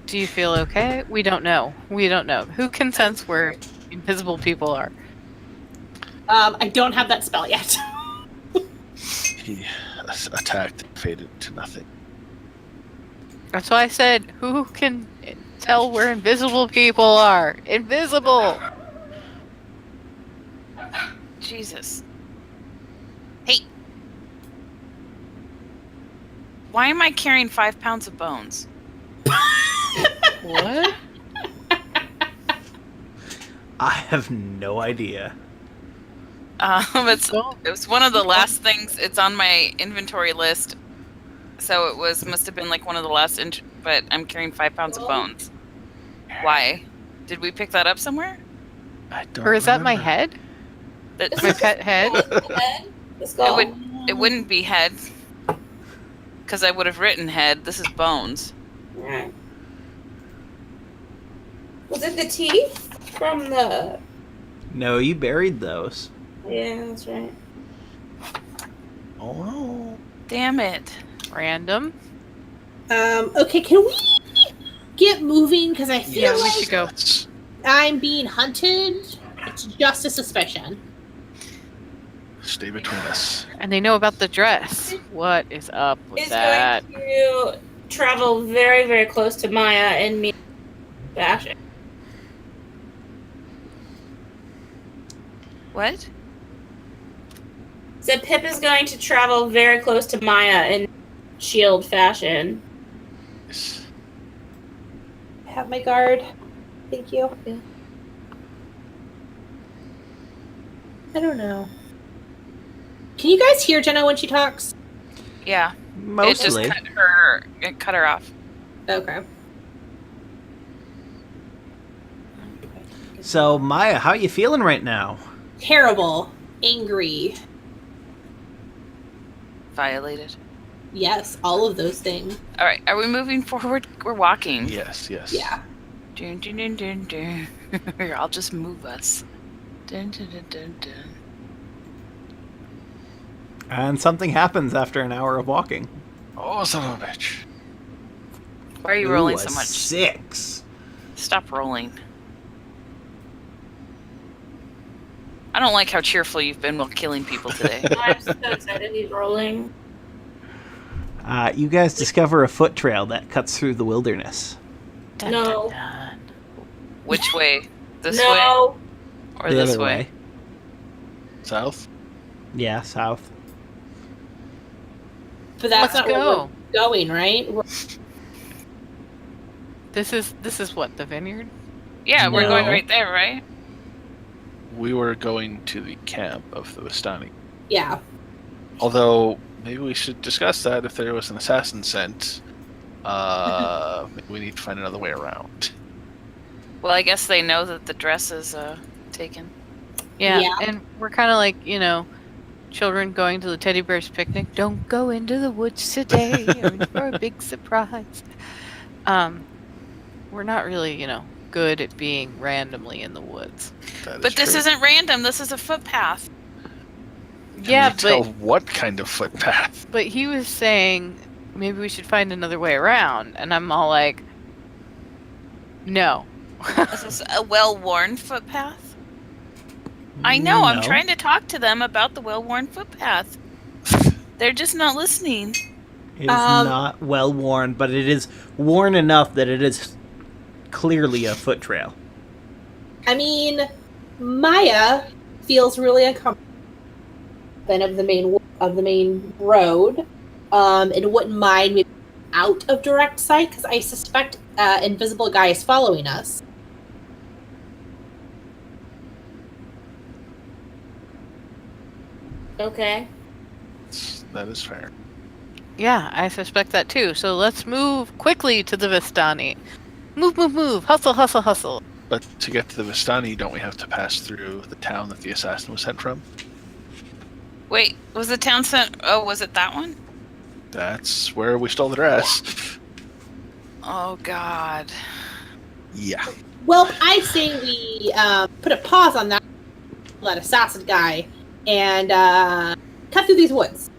Do you feel okay? We don't know. We don't know. Who can sense where invisible people are? I don't have that spell yet. He attacked and faded to nothing. That's why I said, who can tell where invisible people are? Invisible! Jesus. Hey. Why am I carrying 5 pounds of bones? What? I have no idea. It was one of the last things. It's on my inventory list, so it must have been like one of the last. But I'm carrying 5 pounds of bones. Why? Did we pick that up somewhere? I don't Or is that my remember. head? That My pet head? The skull. it wouldn't be head, because I would have written head. This is bones. Right. Was it the teeth from the... No, you buried those. Yeah, that's right. Oh no. Damn it. Random. Okay, can we get moving? Because I feel Yeah, we like should go. I'm being hunted. It's just a suspicion. Stay between us. And they know about the dress. What is up with Is that? going to travel very, very close to Maya and me fashion. What? So Pip is going to travel very close to Maya in shield fashion. Yes. I have my guard. Thank you. Yeah. I don't know. Can you guys hear Jenna when she talks? Yeah. Mostly. It cut her off. Okay. So, Maya, how you feeling right now? Terrible. Angry. Violated. Yes, all of those things. All right. Are we moving forward? We're walking. Yes, yes. Yeah. Dun, dun, dun, dun, dun. Here, I'll just move us. Dun, dun, dun, dun, dun. And something happens after an hour of walking. Oh, son of a bitch. Why are you rolling Ooh, so a much? 6. Stop rolling. I don't like how cheerful you've been while killing people today. I'm so excited he's rolling. You guys discover a foot trail that cuts through the wilderness. Dun, No. dun, dun. Which way? This way No. or The this other way? South? Yeah, south. But that's Let's not where go. we're going, right? This is what, the vineyard? Yeah, we're No. going right there, right? We were going to the camp of the Vastani. Yeah. Although, maybe we should discuss that if there was an assassin sent. Maybe we need to find another way around. Well, I guess they know that the dress is taken. Yeah, Yeah. and we're kind of like, children going to the teddy bear's picnic. Don't go into the woods today or for a big surprise. We're not really, good at being randomly in the woods. That is But this true. isn't random. This is a footpath. Can Yeah, we tell but what kind of footpath? he was saying maybe we should find another way around, and I'm all like, no. This is a well-worn footpath. I know. I'm No. trying to talk to them about the well-worn footpath. They're just not listening. It is not well worn, but it is worn enough that it is clearly a foot trail. I mean, Maya feels really uncomfortable of the main road, and wouldn't mind maybe out of direct sight because I suspect invisible guy is following us. Okay. That is fair. Yeah, I suspect that too. So let's move quickly to the Vastani. Move, move, move. Hustle, hustle, hustle. But to get to the Vastani, don't we have to pass through the town that the assassin was sent from? Wait, was the town sent? Oh, was it that one? That's where we stole the dress. Oh, God. Yeah. Well, I say we put a pause on that assassin guy and cut through these woods.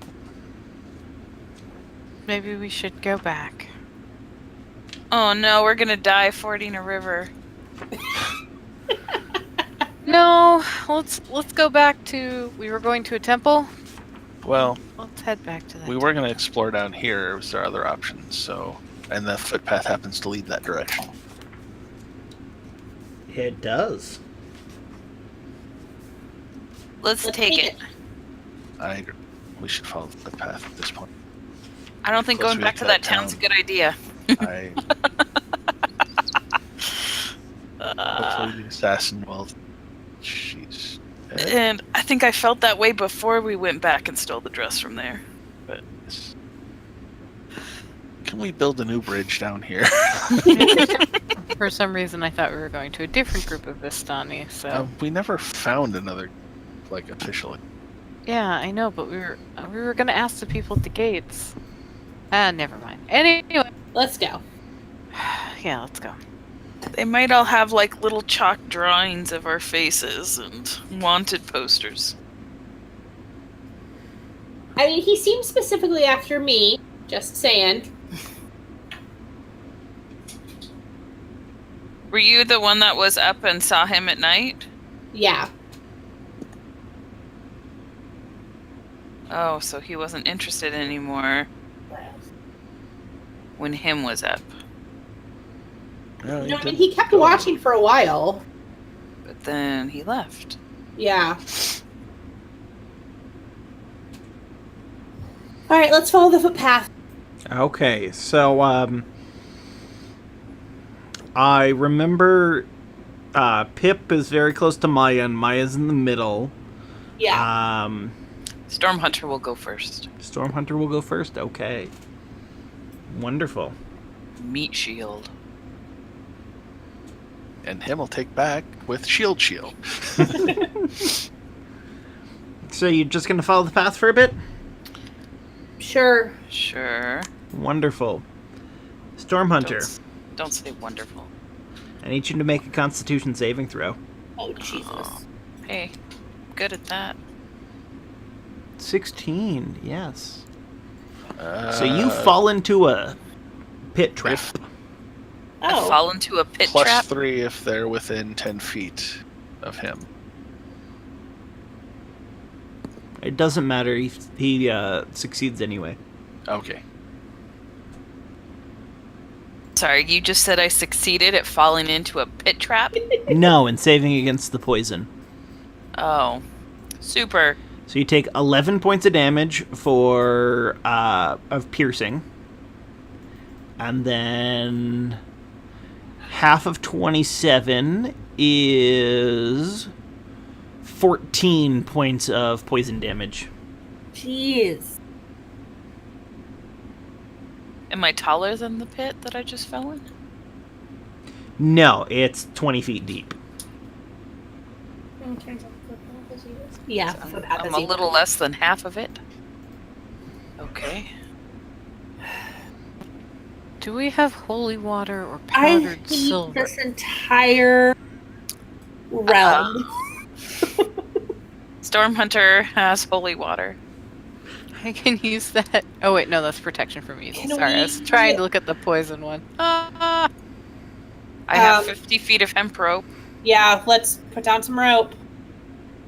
Maybe we should go back. Oh, no, we're gonna die fording a river. No, let's go back to. We were going to a temple. Well, Let's head back to that. we were going to explore down here. Was there other options? So, and the footpath happens to lead that direction. It does. Let's take it. I agree. We should follow the footpath at this point. I don't think Closer going we back get to to that that town's a town. good idea. I hopefully the assassin will. She's dead. And I think I felt that way before we went back and stole the dress from there. But can we build a new bridge down here? For some reason, I thought we were going to a different group of Vastani. So We never found another, officially. yeah, I know, but we were going to ask the people at the gates. Never mind. Anyway, Let's go. yeah, let's go. They might all have little chalk drawings of our faces and wanted posters. I mean, he seemed specifically after me. Just saying. Were you the one that was up and saw him at night? Yeah. Oh, so he wasn't interested anymore when him was up. No, No, I mean, he kept watching for a while. But then he left. Yeah. All right, let's follow the footpath. Okay, so I remember Pip is very close to Maya, and Maya's in the middle. Yeah. Stormhunter will go first. Stormhunter will go first. Okay. Wonderful. Meat shield. And him will take back with shield. So you're just gonna follow the path for a bit? Sure. Sure. Wonderful. Stormhunter, Don't say wonderful. I need you to make a Constitution saving throw. Oh, Jesus. Hey, good at that. 16. Yes. Uh, So you fall into a pit trap. I Oh. fall into a pit plus trap. 3 if they're within 10 feet of him. It doesn't matter. He succeeds anyway. Okay. Sorry, you just said I succeeded at falling into a pit trap? No, and saving against the poison. Oh. Super. So you take 11 points of damage for of piercing, and then half of 27 is 14 points of poison damage. Jeez. Am I taller than the pit that I just fell in? No, it's 20 feet deep. Yeah. So footpath I'm is a even. little less than half of it. Okay. Do we have holy water or I powdered hate silver? this entire realm. Stormhunter has holy water. I can use that. Oh wait, no, that's protection from evil. Can Sorry, I was we- trying to look at the poison one. I have Um, 50 feet of hemp rope. Yeah, let's put down some rope.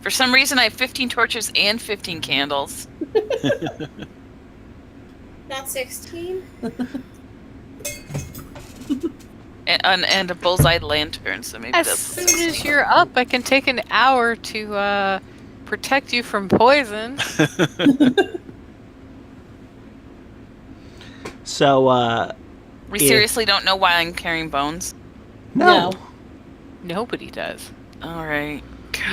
For some reason, I have 15 torches and 15 candles. Not 16? And a bullseye lantern, so maybe As that's... soon as you're up, I can take an hour to protect you from poison. So, We Yeah. seriously don't know why I'm carrying bones? no. Nobody does. Alright.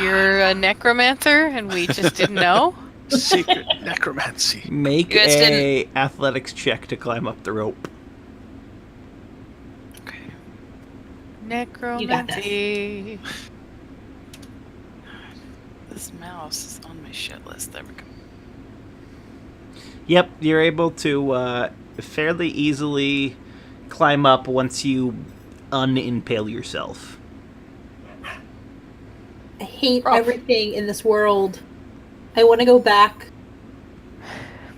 You're a necromancer, and we just didn't know. Secret necromancy. Make You guys a athletics check to climb up the rope. Okay. Necromancy. This mouse is on my shit list. There we go. Yep, you're able to fairly easily climb up once you unimpale yourself. I hate Rough. everything in this world. I want to go back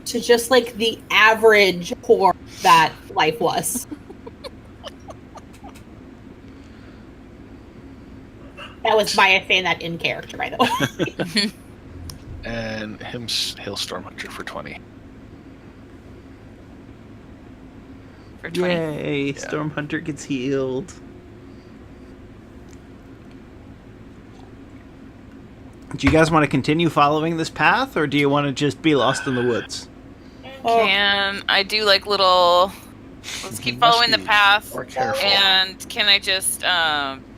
to just like the average poor that life was. That was Maya saying that in character, by the way. And he'll Stormhunter for 20. For 20. Yay, Stormhunter gets healed. Do you guys want to continue following this path, or do you want to just be lost in the woods? Can I do like little... Let's keep following the path. Or careful. And can I just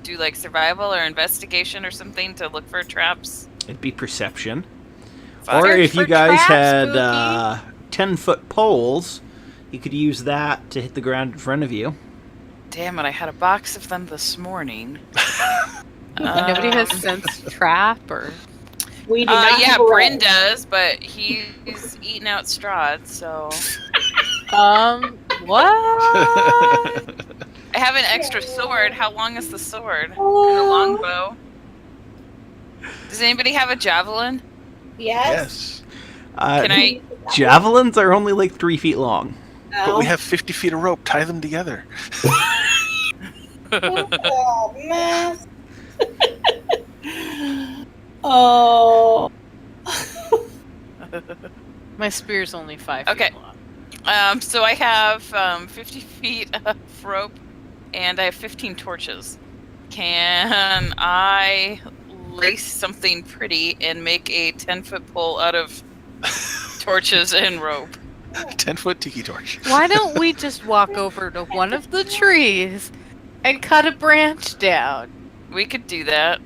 do like survival or investigation or something to look for traps? It'd be perception. Fuck. Or Search if you for guys traps, had Spooky. 10-foot poles, you could use that to hit the ground in front of you. Damn it, I had a box of them this morning. Nobody has sensed trap or. We do not yeah, have a roll. Bryn does, but he's eating out Strahd, so... What? I have an extra sword. How long is the sword? And a longbow. Does anybody have a javelin? Yes. Yes. Can I? Javelins are only like 3 feet long. But we have 50 feet of rope. Tie them together. Oh, man. Oh. My spear's only 5 Okay. feet long. So I have 50 feet of rope, and I have 15 torches. Can I lace something pretty and make a 10-foot pole out of torches and rope? 10-foot tiki torch. Why don't we just walk over to one of the trees and cut a branch down? We could do that.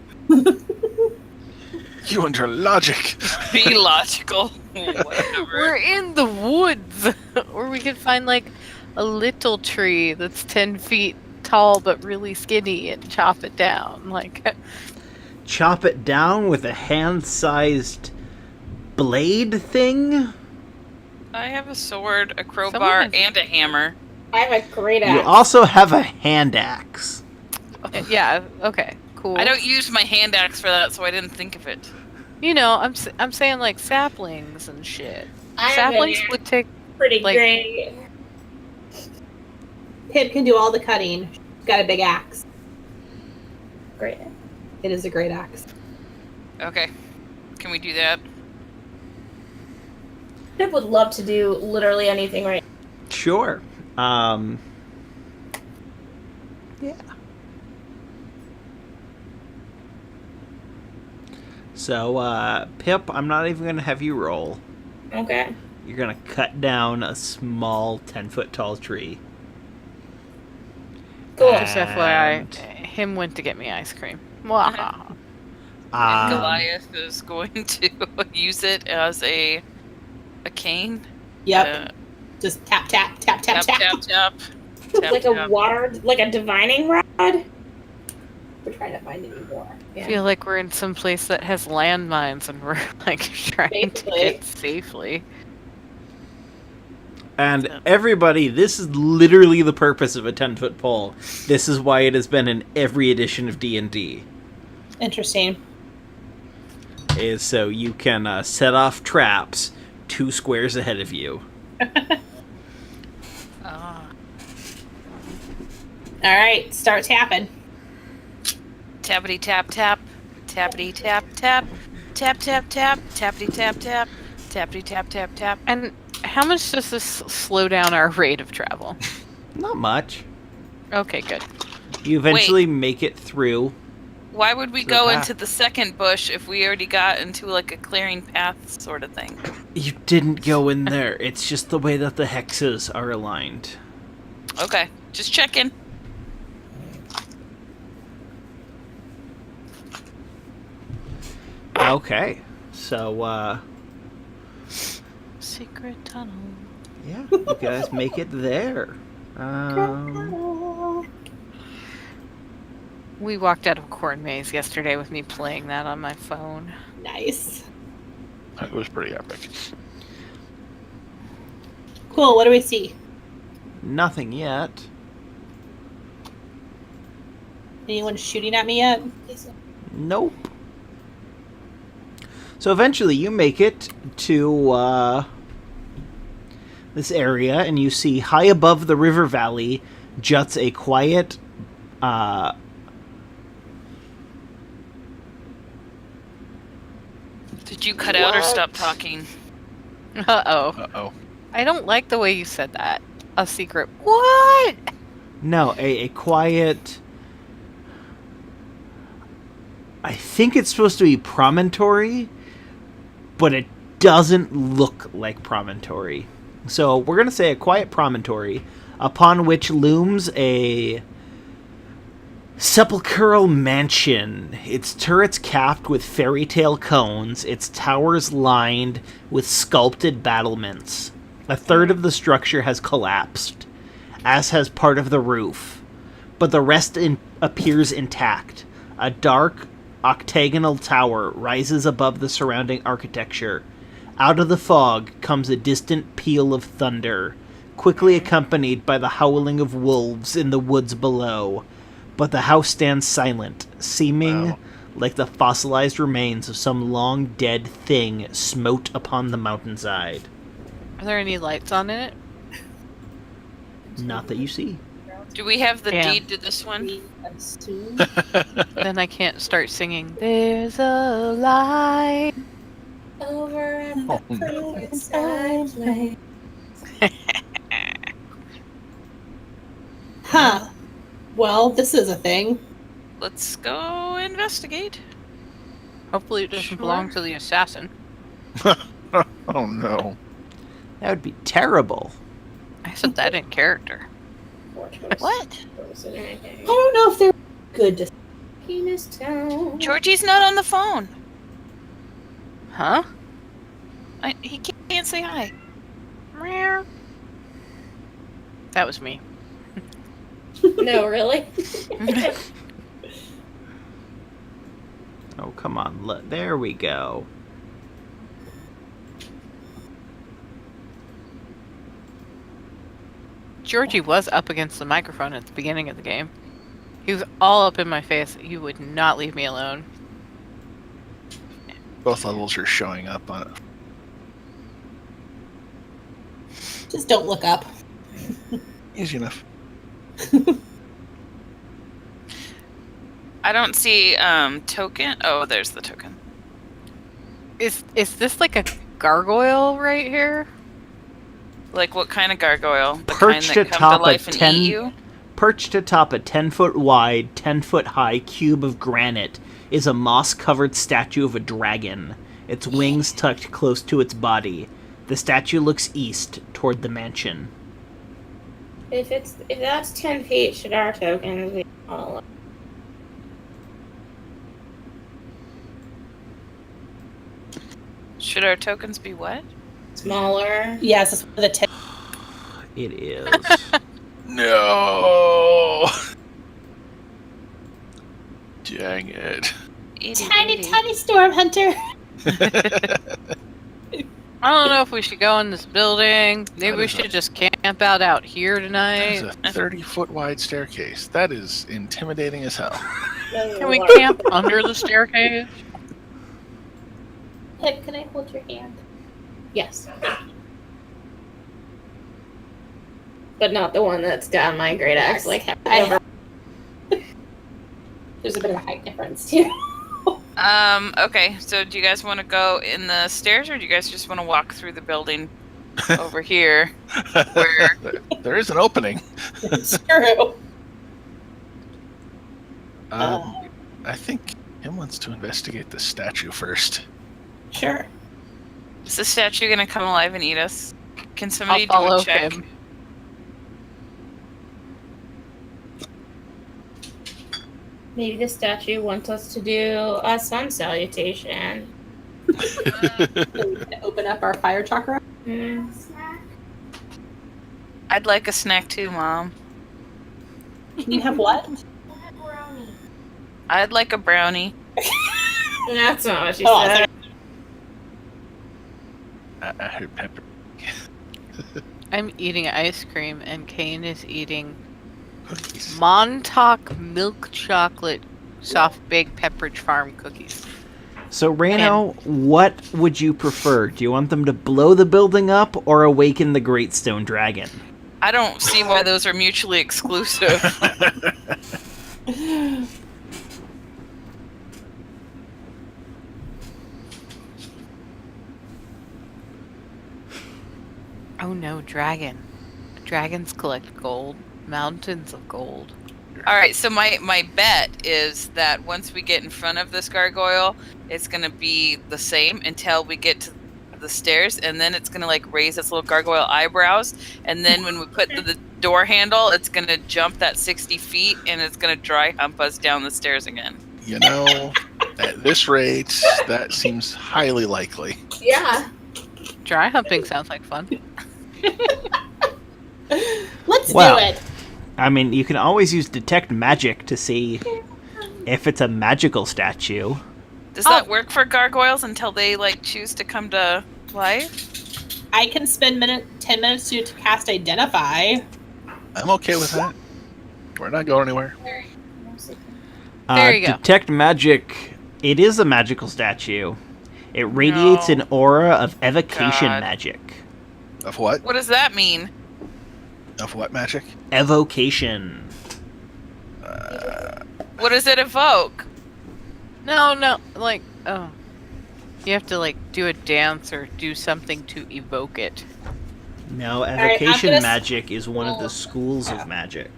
You and your logic. Be logical. Whatever. We're in the woods. Or we could find like a little tree that's 10 feet tall but really skinny and chop it down. Like, Chop it down with a hand-sized blade thing? I have a sword, a crowbar, and a hammer. I have a great You axe. also have a hand axe. yeah, okay, cool. I don't use my hand axe for that, so I didn't think of it. You know, I'm saying like saplings and shit. I have Saplings a would take. pretty like- great. Pip can do all the cutting. She's got a big axe. Great. It is a great axe. Okay. Can we do that? Pip would love to do literally anything right. Sure. Yeah. So, Pip, I'm not even going to have you roll. Okay. You're going to cut down a small 10-foot tall tree. Cool. Just FYI, And- him went to get me ice cream. Mwahaha. And Um, Goliath is going to use it as a cane. Yep. Just tap, tap, tap, tap, Tap, tap. tap, tap. Tap, Like a tap. water, like a divining rod. We're trying to find any more. I Yeah. feel like we're in some place that has landmines and we're like trying to Safely. get safely. And everybody, this is literally the purpose of a 10-foot pole. This is why it has been in every edition of D&D. Interesting. Is so you can set off traps 2 squares ahead of you. Ah. All right, start tapping. Tappity tap tap. Tappity tap tap. Tap tap tap. Tappity tap tap. Tappity tap tap tap. And how much does this slow down our rate of travel? Not much. Okay, good. You eventually make it through. Why would we The go path. into the second bush if we already got into like a clearing path sort of thing? You didn't go in there. It's just the way that the hexes are aligned. Okay, just checking. Okay. So, Secret tunnel. yeah, you guys make it there. We walked out of a corn maze yesterday with me playing that on my phone. Nice. It was pretty epic. Cool. What do we see? Nothing yet. Anyone shooting at me yet? Nope. So eventually you make it to this area, and you see high above the river valley juts a quiet Did you cut out or stop talking? Uh-oh. Uh-oh. I don't like the way you said that. A secret. What? no, a quiet, I think it's supposed to be promontory, but it doesn't look like promontory. So we're going to say a quiet promontory, upon which looms a sepulchral mansion, its turrets capped with fairy tale cones, its towers lined with sculpted battlements. A third of the structure has collapsed, as has part of the roof, but the rest appears intact. A dark, octagonal tower rises above the surrounding architecture. Out of the fog comes a distant peal of thunder, quickly accompanied by the howling of wolves in the woods below. But the house stands silent, seeming Wow. like the fossilized remains of some long-dead thing smote upon the mountainside. Are there any lights on in it? Not that you see. Do we have the Yeah. deed to this one? We assume. Then I can't start singing. There's a light. Over at Oh, the no. inside place. Huh. Well, this is a thing. Let's go investigate. Hopefully it doesn't Sure. belong to the assassin. Oh no. That would be terrible. I said that in character. What? I don't know if they're good to. Penis town. Georgie's not on the phone. Huh? He can't say hi. Meow. That was me. No, really? Oh, come on. There we go. Georgie was up against the microphone at the beginning of the game. He was all up in my face. He would not leave me alone. Both levels are showing up on it. Just don't look up. Easy enough. I don't see token. Oh, there's the token. Is this like a gargoyle right here? Like what kind of gargoyle? The Perched kind that come atop to life a and 10 eat you? Perched atop a 10-foot wide, 10-foot high cube of granite is a moss-covered statue of a dragon, its wings tucked close to its body. The statue looks east, toward the mansion. If that's 10 feet, should our tokens be all Should our tokens be what? smaller? Yes, it's one of the 10. It is. No. Dang it. Itty Tiny, bitty. tiny storm hunter. I don't know if we should go in this building. Maybe That we is should a- just camp out here That tonight. is a 30-foot wide staircase. That is intimidating as hell. Can we camp under the staircase? Pip, can I hold your hand? Yes. But not the one that's got my great axe. Like, I- There's a bit of a height difference too. Okay, so do you guys want to go in the stairs or do you guys just want to walk through the building over here? Where? There is an opening. It's true. I think Kim wants to investigate the statue first. Sure. Is the statue going to come alive and eat us? Can somebody I'll do follow a check? him. maybe the statue wants us to do a sun salutation. So we can open up our fire chakra. Mm. I'd like a snack too, Mom. Can you have what? I'd like a brownie. That's not what she Oh, said. I heard pepper. I'm eating ice cream, and Kane is eating Cookies. Montauk milk chocolate soft baked Pepperidge Farm cookies. So, Reno, what would you prefer? Do you want them to blow the building up or awaken the Great Stone Dragon? I don't see why those are mutually exclusive. Oh no, dragon. Dragons collect gold. Mountains of gold. All right, so my bet is that once we get in front of this gargoyle, it's going to be the same until we get to the stairs, and then it's going to like raise its little gargoyle eyebrows, and then when we put the door handle, it's going to jump that 60 feet, and it's going to dry hump us down the stairs again. You know, at this rate, that seems highly likely. Yeah. Dry humping sounds like fun. Let's Wow. do it. I mean, you can always use Detect Magic to see if it's a magical statue. Does that work for gargoyles until they like choose to come to life? I can spend 10 minutes to cast Identify. I'm okay with that. We're not going anywhere. There you go. Detect Magic It is a magical statue. It radiates an aura of evocation God. magic. Of what? What does that mean? Of what magic? Evocation. What does it evoke? No, like, oh. You have to, like, do a dance or do something to evoke it. No, I'm evocation gonna magic is one of the schools of magic.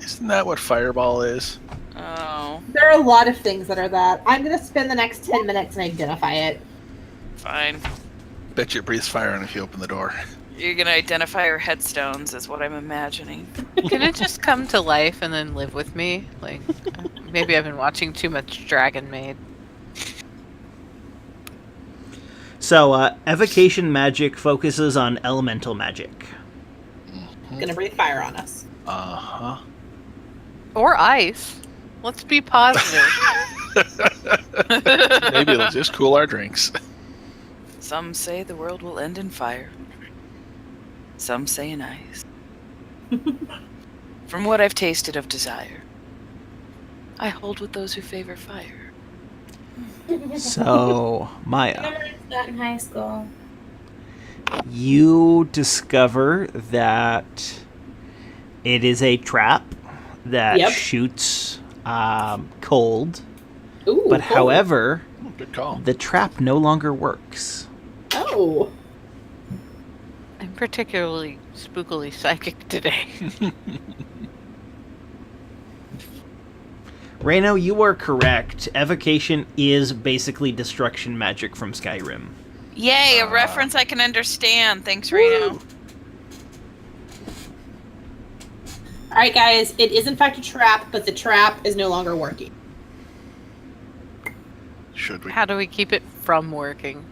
Isn't that what fireball is? Oh, There are a lot of things that are that. I'm going to spend the next 10 minutes and identify it. fine. Bet you it breathes fire on if you open the door. You're gonna identify her headstones, is what I'm imagining. Can it just come to life and then live with me? Like, maybe I've been watching too much Dragon Maid. So, evocation magic focuses on elemental magic. Going to breathe fire on us. Uh-huh. Or ice. Let's be positive. Maybe it'll just cool our drinks. Some say the world will end in fire. Some say in ice. From what I've tasted of desire, I hold with those who favor fire. So, I Maya, memorized that in high school. you discover that it is a trap that Yep. shoots cold. Ooh, But cool. however, Good call. the trap no longer works. Oh. I'm particularly spookily psychic today. Reno, you are correct. Evocation is basically destruction magic from Skyrim. Yay, a reference I can understand. Thanks, Reno. Alright, guys. It is in fact a trap, but the trap is no longer working. Should we? How do we keep it from working?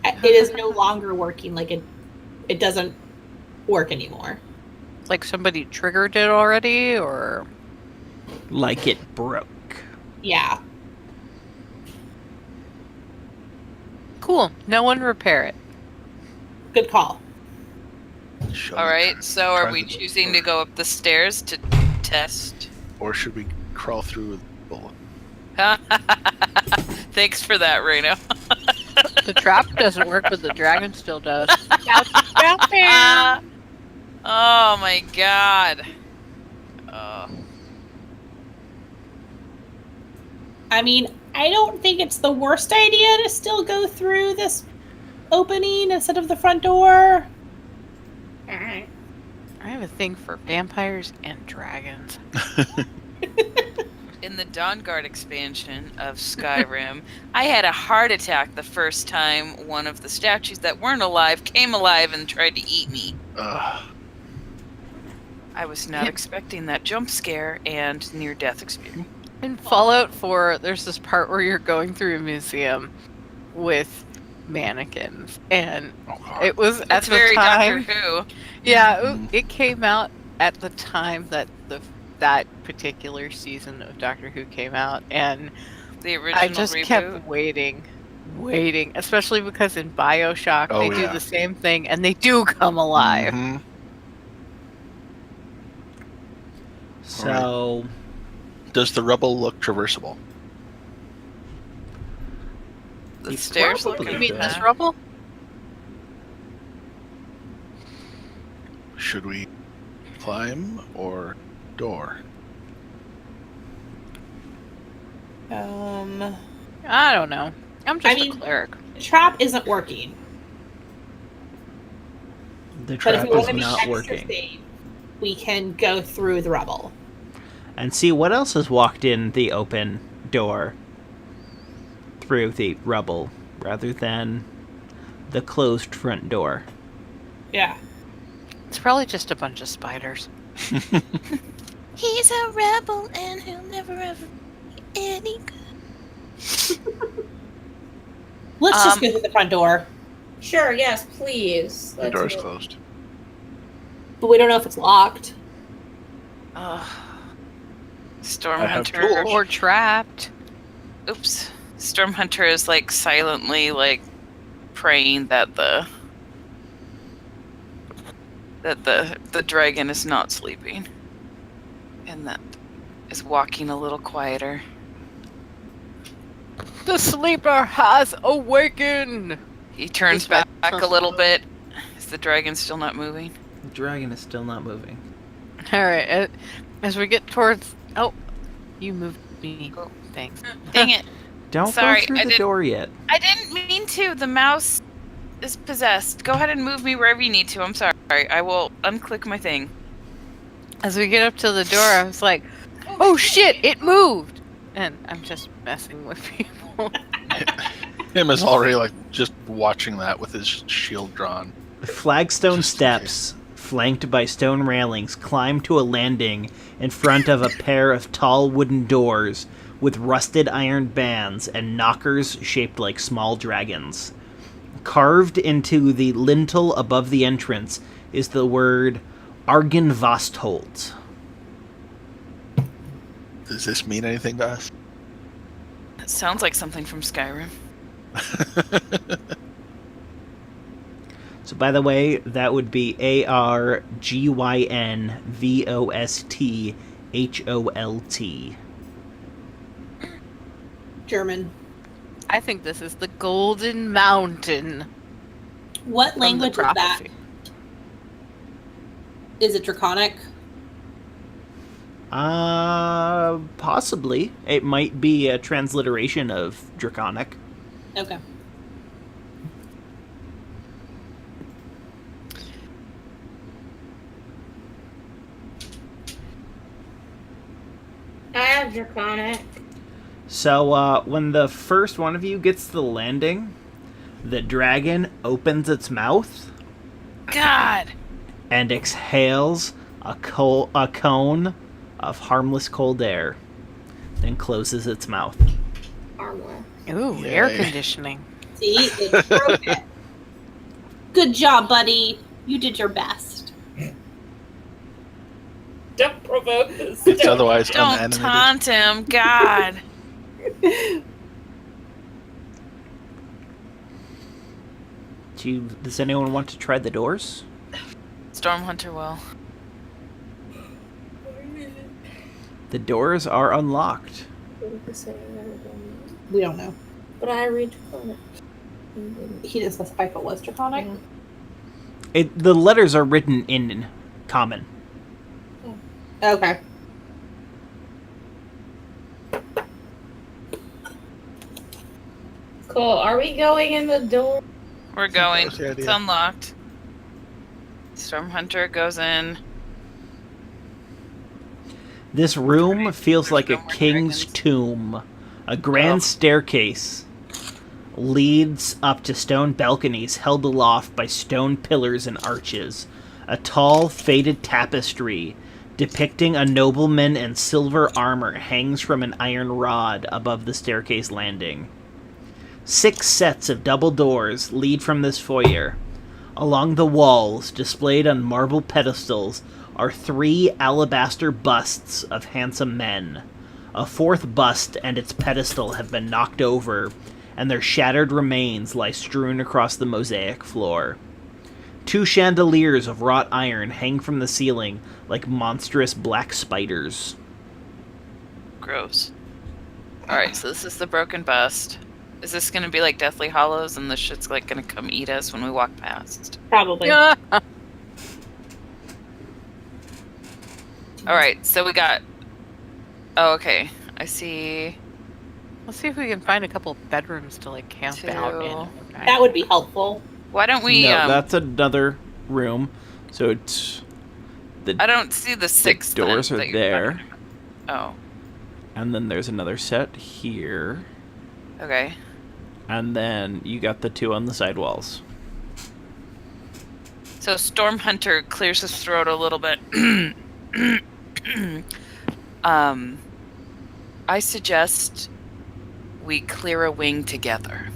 It is no longer working. Like, it doesn't work anymore. Like somebody triggered it already, or Like it broke. Yeah. cool? No one repair it. Good call. Shall All we right, so are try we the choosing door? to go up the stairs to test? Or should we crawl through with the bullet? Thanks for that, Reno. The trap doesn't work, but the dragon still does. Oh my god. Oh. I mean, I don't think it's the worst idea to still go through this opening instead of the front door. Alright. I have a thing for vampires and dragons. In the Dawnguard expansion of Skyrim, I had a heart attack the first time one of the statues that weren't alive came alive and tried to eat me. Ugh. I was not expecting that jump scare and near-death experience. In Fallout 4, there's this part where you're going through a museum with mannequins, and Oh, God. it was at That's the very time. Doctor Who. Yeah, it came out at the time that that particular season of Doctor Who came out, and The original I just reboot. kept waiting, especially because in BioShock Oh, they do yeah. the same thing, and they do come alive. Mhm. So, Does the rubble look traversable? The You stairs probably look You mean could. this rubble? Should we climb or door? I don't know. I'm just mean- a cleric. The trap isn't working. the But if trap we want is to be not extra working. safe, we can go through the rubble. And see what else has walked in the open door through the rubble rather than the closed front door. Yeah. It's probably just a bunch of spiders. He's a rebel and he'll never ever be any good. Let's just go through the front door. Sure, yes, please. The Let's door's do it. closed. But we don't know if it's locked. I have Stormhunter. tools. Or trapped. Oops. Stormhunter is like silently like praying that the dragon is not sleeping. And that is walking a little quieter. The sleeper has awakened! He turns back a little bit. Is the dragon still not moving? The dragon is still not moving. Alright, as we get towards... Oh, you moved me. Thanks. Dang it. Don't Sorry, go through I the didn't- door yet. I didn't mean to. The mouse is possessed. Go ahead and move me wherever you need to. I'm sorry. I will unclick my thing. As we get up to the door, I was like, oh shit, it moved! And I'm just messing with people. Him is already like just watching that with his shield drawn. Flagstone Just in steps, flanked by stone railings, climb to a landing in front of a pair of tall wooden doors with rusted iron bands and knockers shaped like small dragons. Carved into the lintel above the entrance is the word Argen Vastholt. Does this mean anything to us? That sounds like something from Skyrim. So, by the way, that would be ARGYNVOSTHOLT. German. I think this is the Golden Mountain. What from the language is that? prophecy. Is it Draconic? Possibly. It might be a transliteration of Draconic. Okay. I have Draconic. So, when the first one of you gets to the landing, the dragon opens its mouth God! and exhales a cone of harmless cold air, then closes its mouth. Harmless. Ooh, Yay. air conditioning. See, it broke it. Good job, buddy. You did your best. Don't provoke this. It's otherwise Don't unanimated. taunt him, God! Does anyone want to try the doors? Stormhunter will. The doors are unlocked. We don't know. But I read Draconic. He didn't specify if it was Draconic. The letters are written in common. Okay. Cool. Are we going in the door? We're going. was the It's idea. unlocked. Stormhunter goes in. This room feels like a no more king's dragons. tomb. A grand staircase leads up to stone balconies held aloft by stone pillars and arches. A tall, faded tapestry depicting a nobleman in silver armor hangs from an iron rod above the staircase landing. 6 sets of double doors lead from this foyer. Along the walls, displayed on marble pedestals, are 3 alabaster busts of handsome men. A 4th bust and its pedestal have been knocked over, and their shattered remains lie strewn across the mosaic floor. 2 chandeliers of wrought iron hang from the ceiling like monstrous black spiders. Gross. Alright, so this is the broken bust. Is this gonna be like Deathly Hollows and this shit's like gonna come eat us when we walk past? Probably. Alright, so we got... Oh, okay. I see... Let's see if we can find a couple of bedrooms to like camp 2. out in. That would be helpful. Why don't we... No, that's another room. So it's I don't see the 6 the doors then are that you're there, talking about. and then there's another set here, Oh, okay. and then you got the 2 on the side walls. So Stormhunter clears his throat a little bit. I suggest we clear a wing together.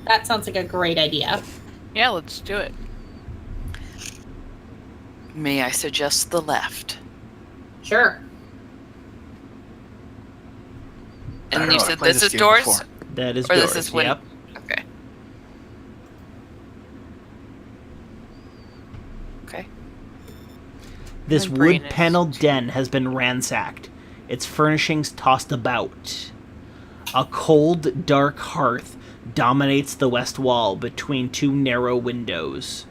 That sounds like a great idea. Yeah, let's do it. May I suggest the left? Sure. I don't And know, you I said played this this is game doors? before. That is Or doors. this is when- Yep. Okay. Okay. This My brain is wood-paneled too- den has been ransacked, its furnishings tossed about. A cold, dark hearth dominates the west wall between two narrow windows.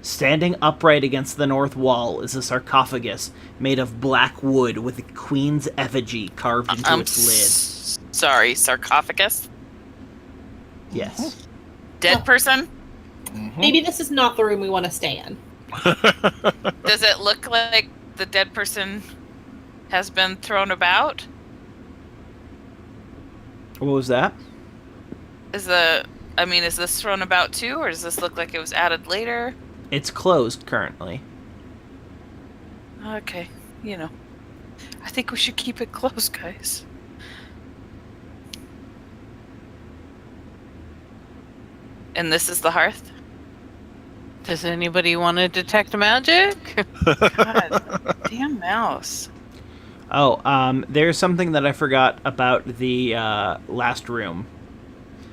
Standing upright against the north wall is a sarcophagus made of black wood with a queen's effigy carved into its lid. Sorry, sarcophagus? Yes. Dead person? Maybe this is not the room we want to stay in. Does it look like the dead person has been thrown about? What was that? Is this thrown about too, or does this look like it was added later? It's closed currently. Okay, I think we should keep it closed, guys. And this is the hearth? Does anybody want to detect magic? God, damn mouse. Oh, there's something that I forgot about the last room.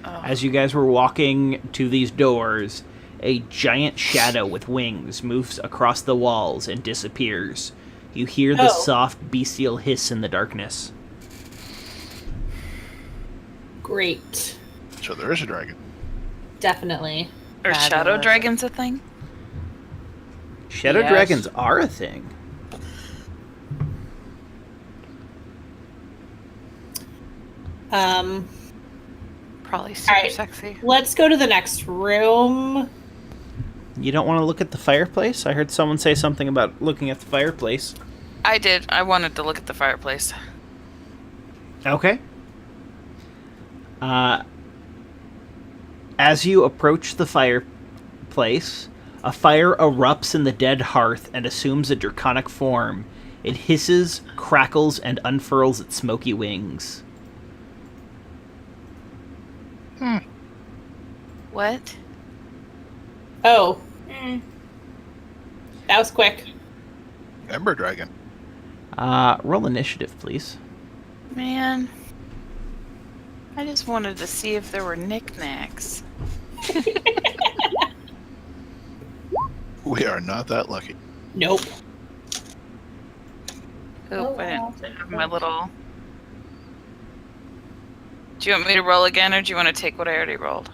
Oh. As you guys were walking to these doors, a giant shadow with wings moves across the walls and disappears. You hear the soft, bestial hiss in the darkness. Great. So there is a dragon. Definitely. Are shadow dragons a thing? Shadow Yes. dragons are a thing. Probably super Alright. sexy. Let's go to the next room. You don't want to look at the fireplace? I heard someone say something about looking at the fireplace. I did. I wanted to look at the fireplace. Okay. As you approach the fireplace, a fire erupts in the dead hearth and assumes a draconic form. It hisses, crackles, and unfurls its smoky wings. What? Oh. That was quick. Ember dragon. Roll initiative, please. Man. I just wanted to see if there were knickknacks. We are not that lucky. Nope. Oh, I didn't have my little... Do you want me to roll again, or do you want to take what I already rolled?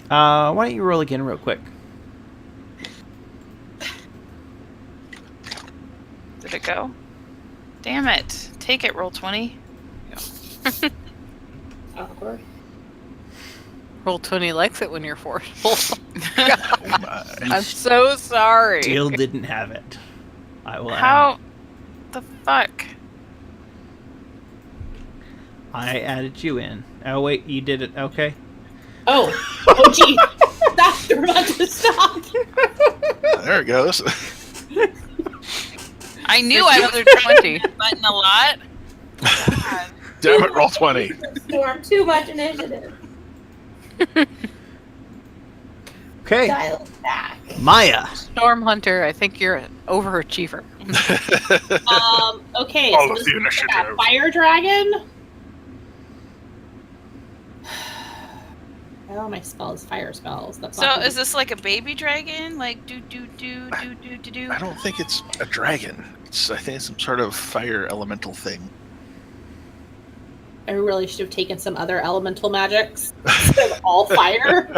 Why don't you roll again real quick? Did it go? Damn it. Take it, roll 20. Awkward. Roll 20 likes it when you're forceful. Oh my. I'm so sorry. Still didn't have it. I will How the fuck? I added you in. Oh, wait, you did it. Okay. Oh. Gee. Stop. You're about to stop. There it goes. I knew There's I another was 20. button a lot. God. Damn it, roll 20. Storm, too much initiative. Okay. Dial it back. Maya. Storm Hunter, I think you're an overachiever. Okay. All So of this the is like initiative. a fire dragon. Oh, my spells, fire spells. That's So not is this like a baby dragon? Like do. I don't think it's a dragon. I think it's some sort of fire elemental thing. I really should have taken some other elemental magics instead of all fire.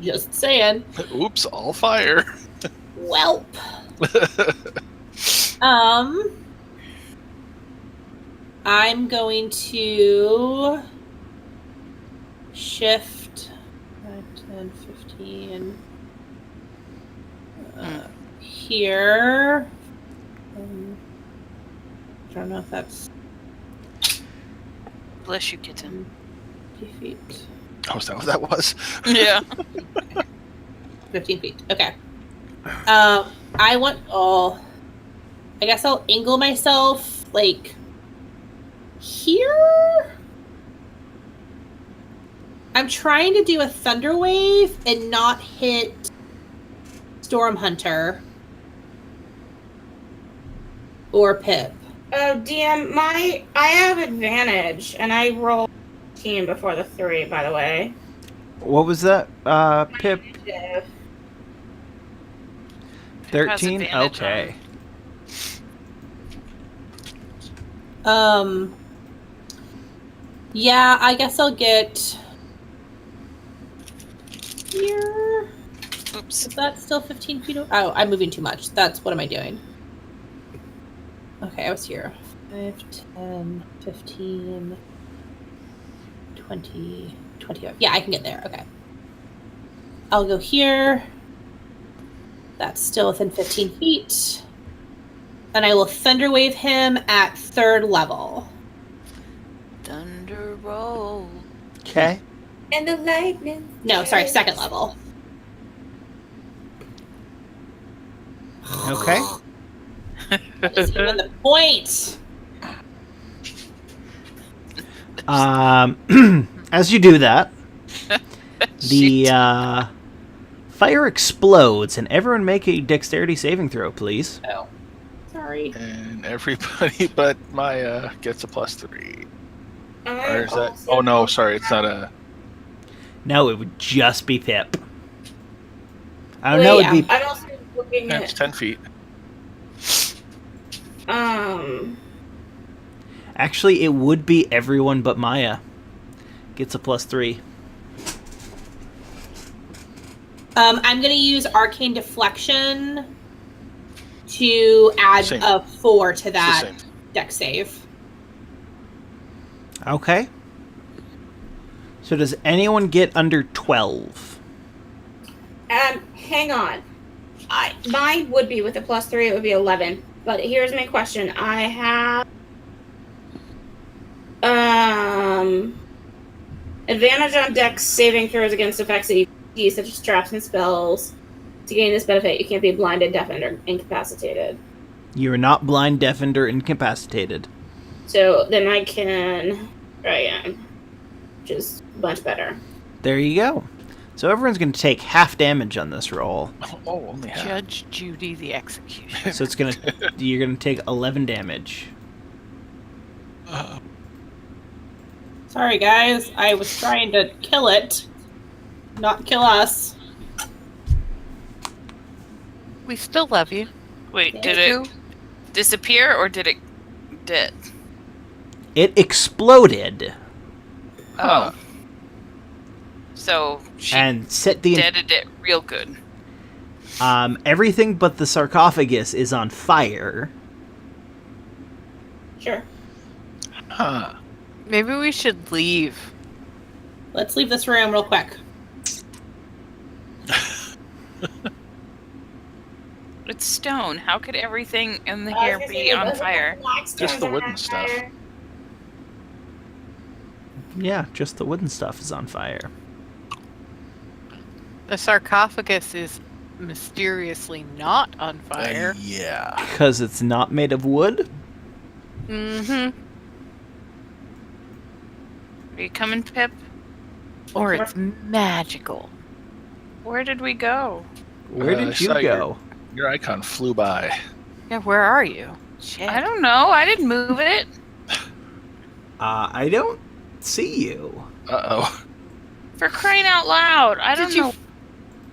Just saying. Oops, all fire. Welp. I'm going to shift 5, 10, 15 here. I don't know if that's Bless you, kitten. 50 feet. Oh, is that what that was? Yeah. 15 feet. Okay. I want. Oh, I guess I'll angle myself like here. I'm trying to do a thunder wave and not hit Storm Hunter or Pip. Oh, DM, I have advantage, and I rolled 15 before the 3, by the way. What was that, Pip? Yeah. 13? advantage Okay. Yeah, I guess I'll get here. Oops. Is that still 15 feet? Oh, I'm moving too much. What am I doing? Okay, I was here. 5, 10, 15, 20, 25. Yeah, I can get there. Okay. I'll go here. That's still within 15 feet. And I will Thunder Wave him at 3rd level. Thunder roll. Okay. And the lightning. No, sorry, 2nd level. Okay. That is even the point. As you do that, the fire explodes, and everyone make a dexterity saving throw, please. Oh, sorry. And everybody but Maya gets a +3. I Or is that? also- Oh no, sorry, it's not a. No, it would just be Pip. I don't know. Wait, It'd be I'm also looking It's at 10 feet. actually it would be everyone but Maya gets a +3. I'm going to use Arcane Deflection to add Same. a 4 to It's the that same. dex save. Okay. So does anyone get under 12? hang on. Mine would be with a +3. It would be 11. But here's my question. I have advantage on dex saving throws against effects that you see, such as traps and spells. To gain this benefit, you can't be blinded, deafened, or incapacitated. You are not blind, deafened, or incapacitated. So then I can try again, which is much better. There you go. So everyone's going to take half damage on this roll. Oh, only half. Judge Judy the executioner. So you're going to take 11 damage. Sorry, guys. I was trying to kill it, not kill us. We still love you. Wait, Yeah. did it disappear or did it dead? It exploded Oh. So she and set the deaded it real good. everything but the sarcophagus is on fire. Sure. Huh. Maybe we should leave. Let's leave this room real quick. It's stone. How could everything in the I was here gonna be say, on wasn't fire? the black Just stones the on wooden stuff. fire? Yeah, just the wooden stuff is on fire. The sarcophagus is mysteriously not on fire. Yeah. Because it's not made of wood? Mm-hmm. Are you coming, Pip? Or it's magical. Where did we go? Where I did you saw go? Your icon flew by. Yeah, where are you? Shit. I don't know. I didn't move it. I don't see you. Uh-oh. For crying out loud. I don't Did you know.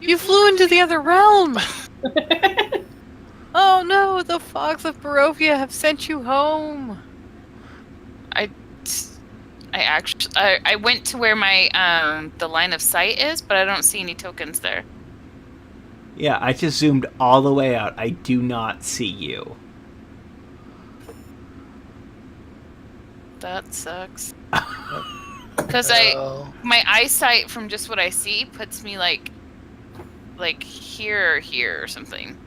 You flew into the other realm! Oh no, the fogs of Barovia have sent you home! I went to where my the line of sight is, but I don't see any tokens there. Yeah, I just zoomed all the way out. I do not see you. That sucks. Because Well, my eyesight from just what I see puts me like here or here or something.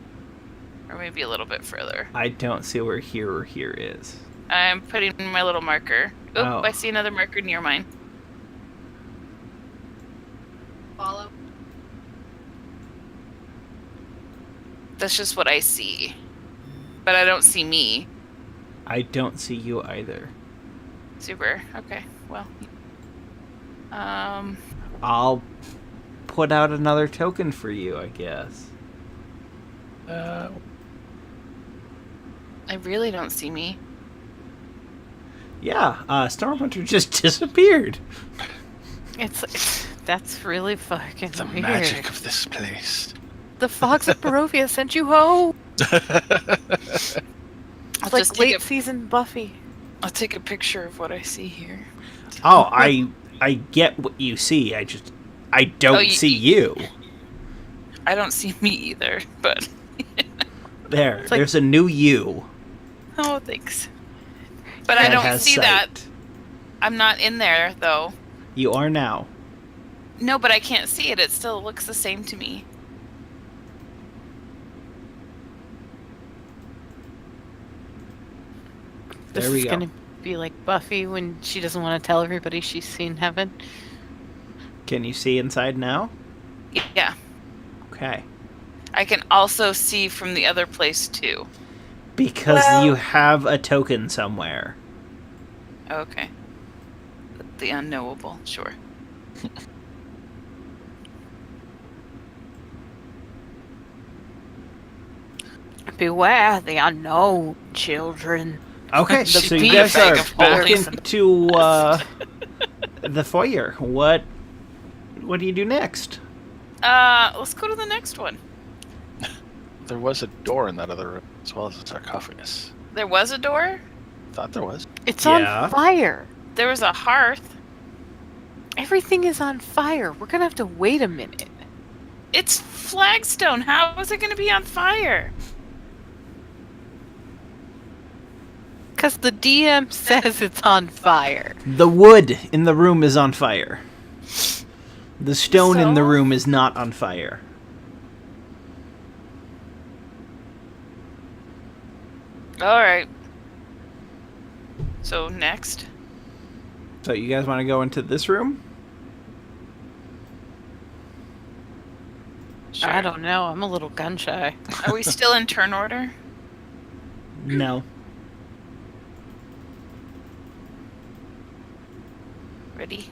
Or maybe a little bit further. I don't see where here or here is. I'm putting my little marker. Oop, Oh. I see another marker near mine. Follow. That's just what I see. But I don't see me. I don't see you either. Super. Okay. Well. I'll put out another token for you, I guess. uh, I really don't see me. Yeah, Stormhunter just disappeared. That's really fucking the weird. magic of this place. The fogs of Barovia sent you home! I'll Like just take late season Buffy. I'll take a picture of what I see here. Oh, I get what you see. I don't see you. I don't see me either, but There's a new you. oh, thanks. But that I don't has see sight. that. I'm not in there though. You are now. No, but I can't see it. It still looks the same to me. There we This is go. gonna be like Buffy when she doesn't want to tell everybody she's seen heaven. Can you see inside now? Yeah. Okay. I can also see from the other place too. Because Well- you have a token somewhere. Okay. The unknowable, sure. Beware the unknown, children. Okay, The so you bee guys bag are of back holding. into the foyer. What do you do next? Let's go to the next one. There was a door in that other room, as well as a sarcophagus. There was a door. Thought there was. It's Yeah. on fire. There was a hearth. Everything is on fire. We're gonna have to wait a minute. It's flagstone. How is it going to be on fire? Because the DM says it's on fire. The wood in the room is on fire. The stone in the So? room is not on fire. All right. So next. So you guys want to go into this room? Sure. I don't know. I'm a little gun shy. Are we still in turn order? No. Ready?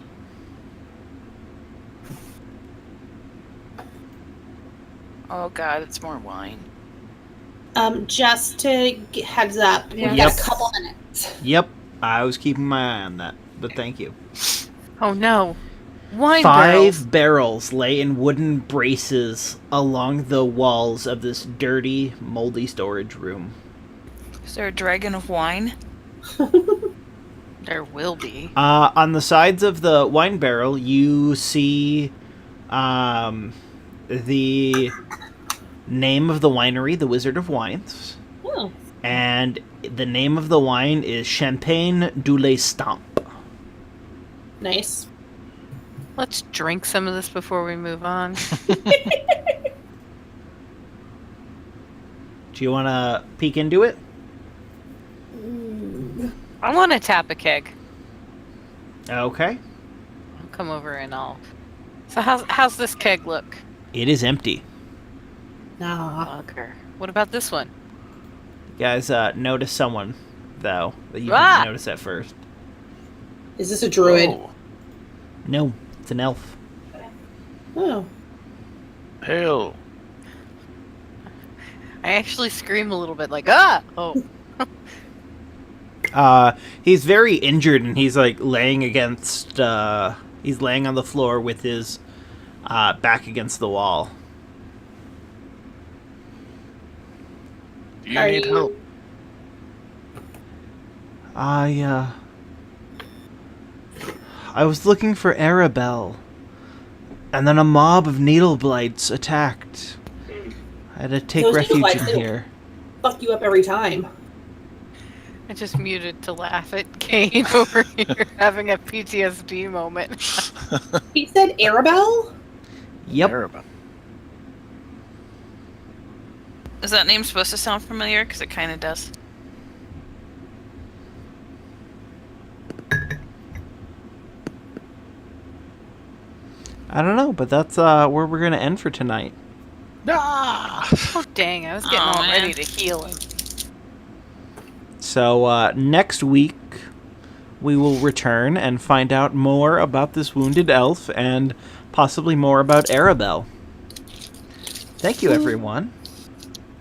Oh god, it's more wine. Just to heads up, we've got Yep. a couple minutes. Yep. I was keeping my eye on that, but thank you. Oh no. Wine 5 barrels lay in wooden braces along the walls of this dirty, moldy storage room. Is there a dragon of wine? barrels. There will be. On the sides of the wine barrel, you see the name of the winery, the Wizard of Wines, Oh, and the name of the wine is Champagne du Lait Stamp. nice. Let's drink some of this before we move on. Do you want to peek into it? I want to tap a keg. Okay. I'll come over and I'll. So how's this keg look? It is empty. Nah. Bugger. What about this one? You guys notice someone, though, that you Ah! didn't notice at first. Is this a druid? Oh, No, it's an elf. Oh. hail. I actually scream a little bit like, ah! Oh. He's very injured, and he's like laying against. He's laying on the floor with his back against the wall. Do you Are need you- help? I was looking for Arabelle, and then a mob of needle blights attacked. I had to take Those needle refuge blights, in they don't- here. Fuck you up every time. I just muted to laugh at Kane over here having a PTSD moment. He said Arabelle? Yep. Arabelle. Is that name supposed to sound familiar? Because it kind of does. I don't know, but that's where we're gonna end for tonight. Ah! Oh dang, I was getting Aw, all man. ready to heal him. So next week we will return and find out more about this wounded elf and possibly more about Arabelle. Thank you, everyone.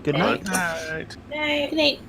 Good night. Good night. Good night.